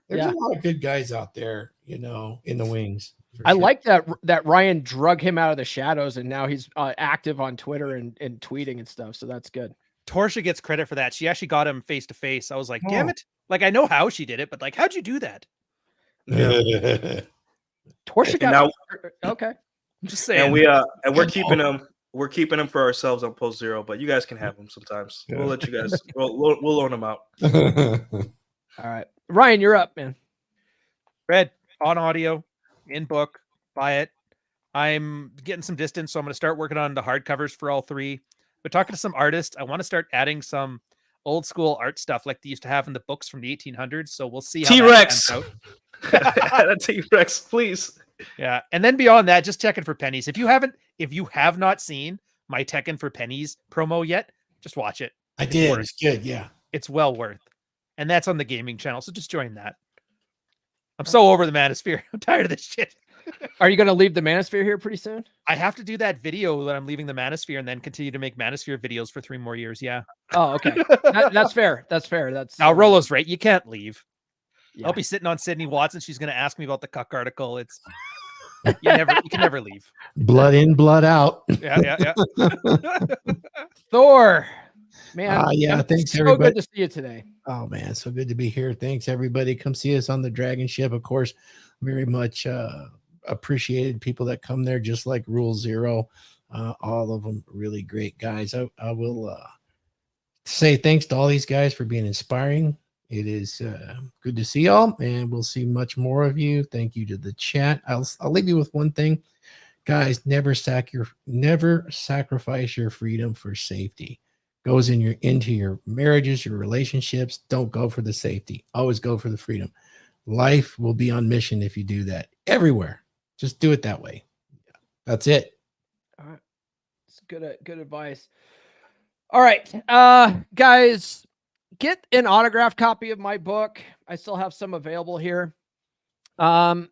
There's a lot of good guys out there, you know, in the wings. I like that Ryan drug him out of the shadows, and now he's active on Twitter and tweeting and stuff. So that's good. Torsha gets credit for that. She actually got him face to face. I was like, damn it. Like, I know how she did it, but like, how'd you do that? Yeah. Torsha got now, okay. I'm just saying. And we're keeping them. We're keeping them for ourselves on post 0, but you guys can have them sometimes. Yeah. We'll let you guys. We'll loan them out. All right, Ryan, you're up, man. Red on audio, in book, buy it. I'm getting some distance, so I'm going to start working on the hardcovers for all 3. But talking to some artists, I want to start adding some old school art stuff like they used to have in the books from the 1800s. So we'll see how T-Rex. that pans out. T-Rex, please. Yeah, and then beyond that, just checking for pennies. If you have not seen my Tekken for Pennies promo yet, just watch it. I did. It's good. Yeah, it's well worth. And that's on the gaming channel, so just join that. I'm so over the manosphere. I'm tired of this shit. Are you going to leave the manosphere here pretty soon? I have to do that video that I'm leaving the manosphere and then continue to make manosphere videos for 3 more years. Yeah. Oh, okay. That's fair. That's fair. That's Now Rollo's right. You can't leave. Yeah. I'll be sitting on Sydney Watson. She's going to ask me about the cuck article. It's you can never leave. Blood in, blood out. Yeah. Thor, man. Yeah, thanks so everybody. good to see you today. Oh man, so good to be here. Thanks everybody. Come see us on the Dragon Ship. Of course, very much appreciated people that come there, just like Rule Zero. All of them really great guys. I will say thanks to all these guys for being inspiring. It is good to see y'all, and we'll see much more of you. Thank you to the chat. I'll leave you with one thing, guys. Never sacrifice your freedom for safety. Goes into your marriages, your relationships. Don't go for the safety. Always go for the freedom. Life will be on mission if you do that. Everywhere. Just do it that way. That's it. All right. It's good advice. All right. Guys, get an autographed copy of my book. I still have some available here. Tune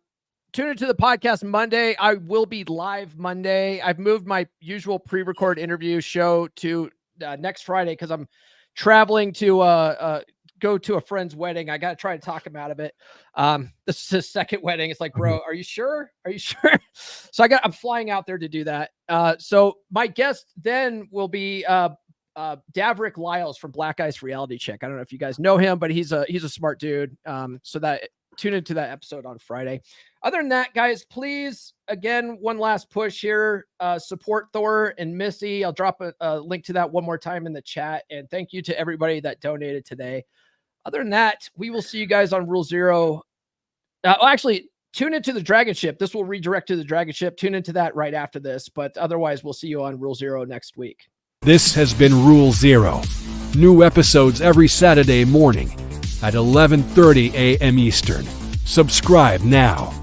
into the podcast Monday. I will be live Monday. I've moved my usual pre-record interview show to next Friday because I'm traveling to go to a friend's wedding. I got to try to talk him out of it. This is his second wedding. It's like, bro, are you sure? Are you sure? So I'm flying out there to do that. So my guest then will be Davrick Lyles from Black Ice Reality Check. I don't know if you guys know him, but he's a smart dude. So that tune into that episode on Friday. Other than that, guys, please, again, one last push here. Support Thor and Missy. I'll drop a link to that one more time in the chat. And thank you to everybody that donated today. Other than that, we will see you guys on Rule Zero. Actually, tune into the Dragon Ship. This will redirect to the Dragon Ship. Tune into that right after this. But otherwise, we'll see you on Rule Zero next week. This has been Rule Zero. New episodes every Saturday morning at 11:30 a.m. Eastern. Subscribe now.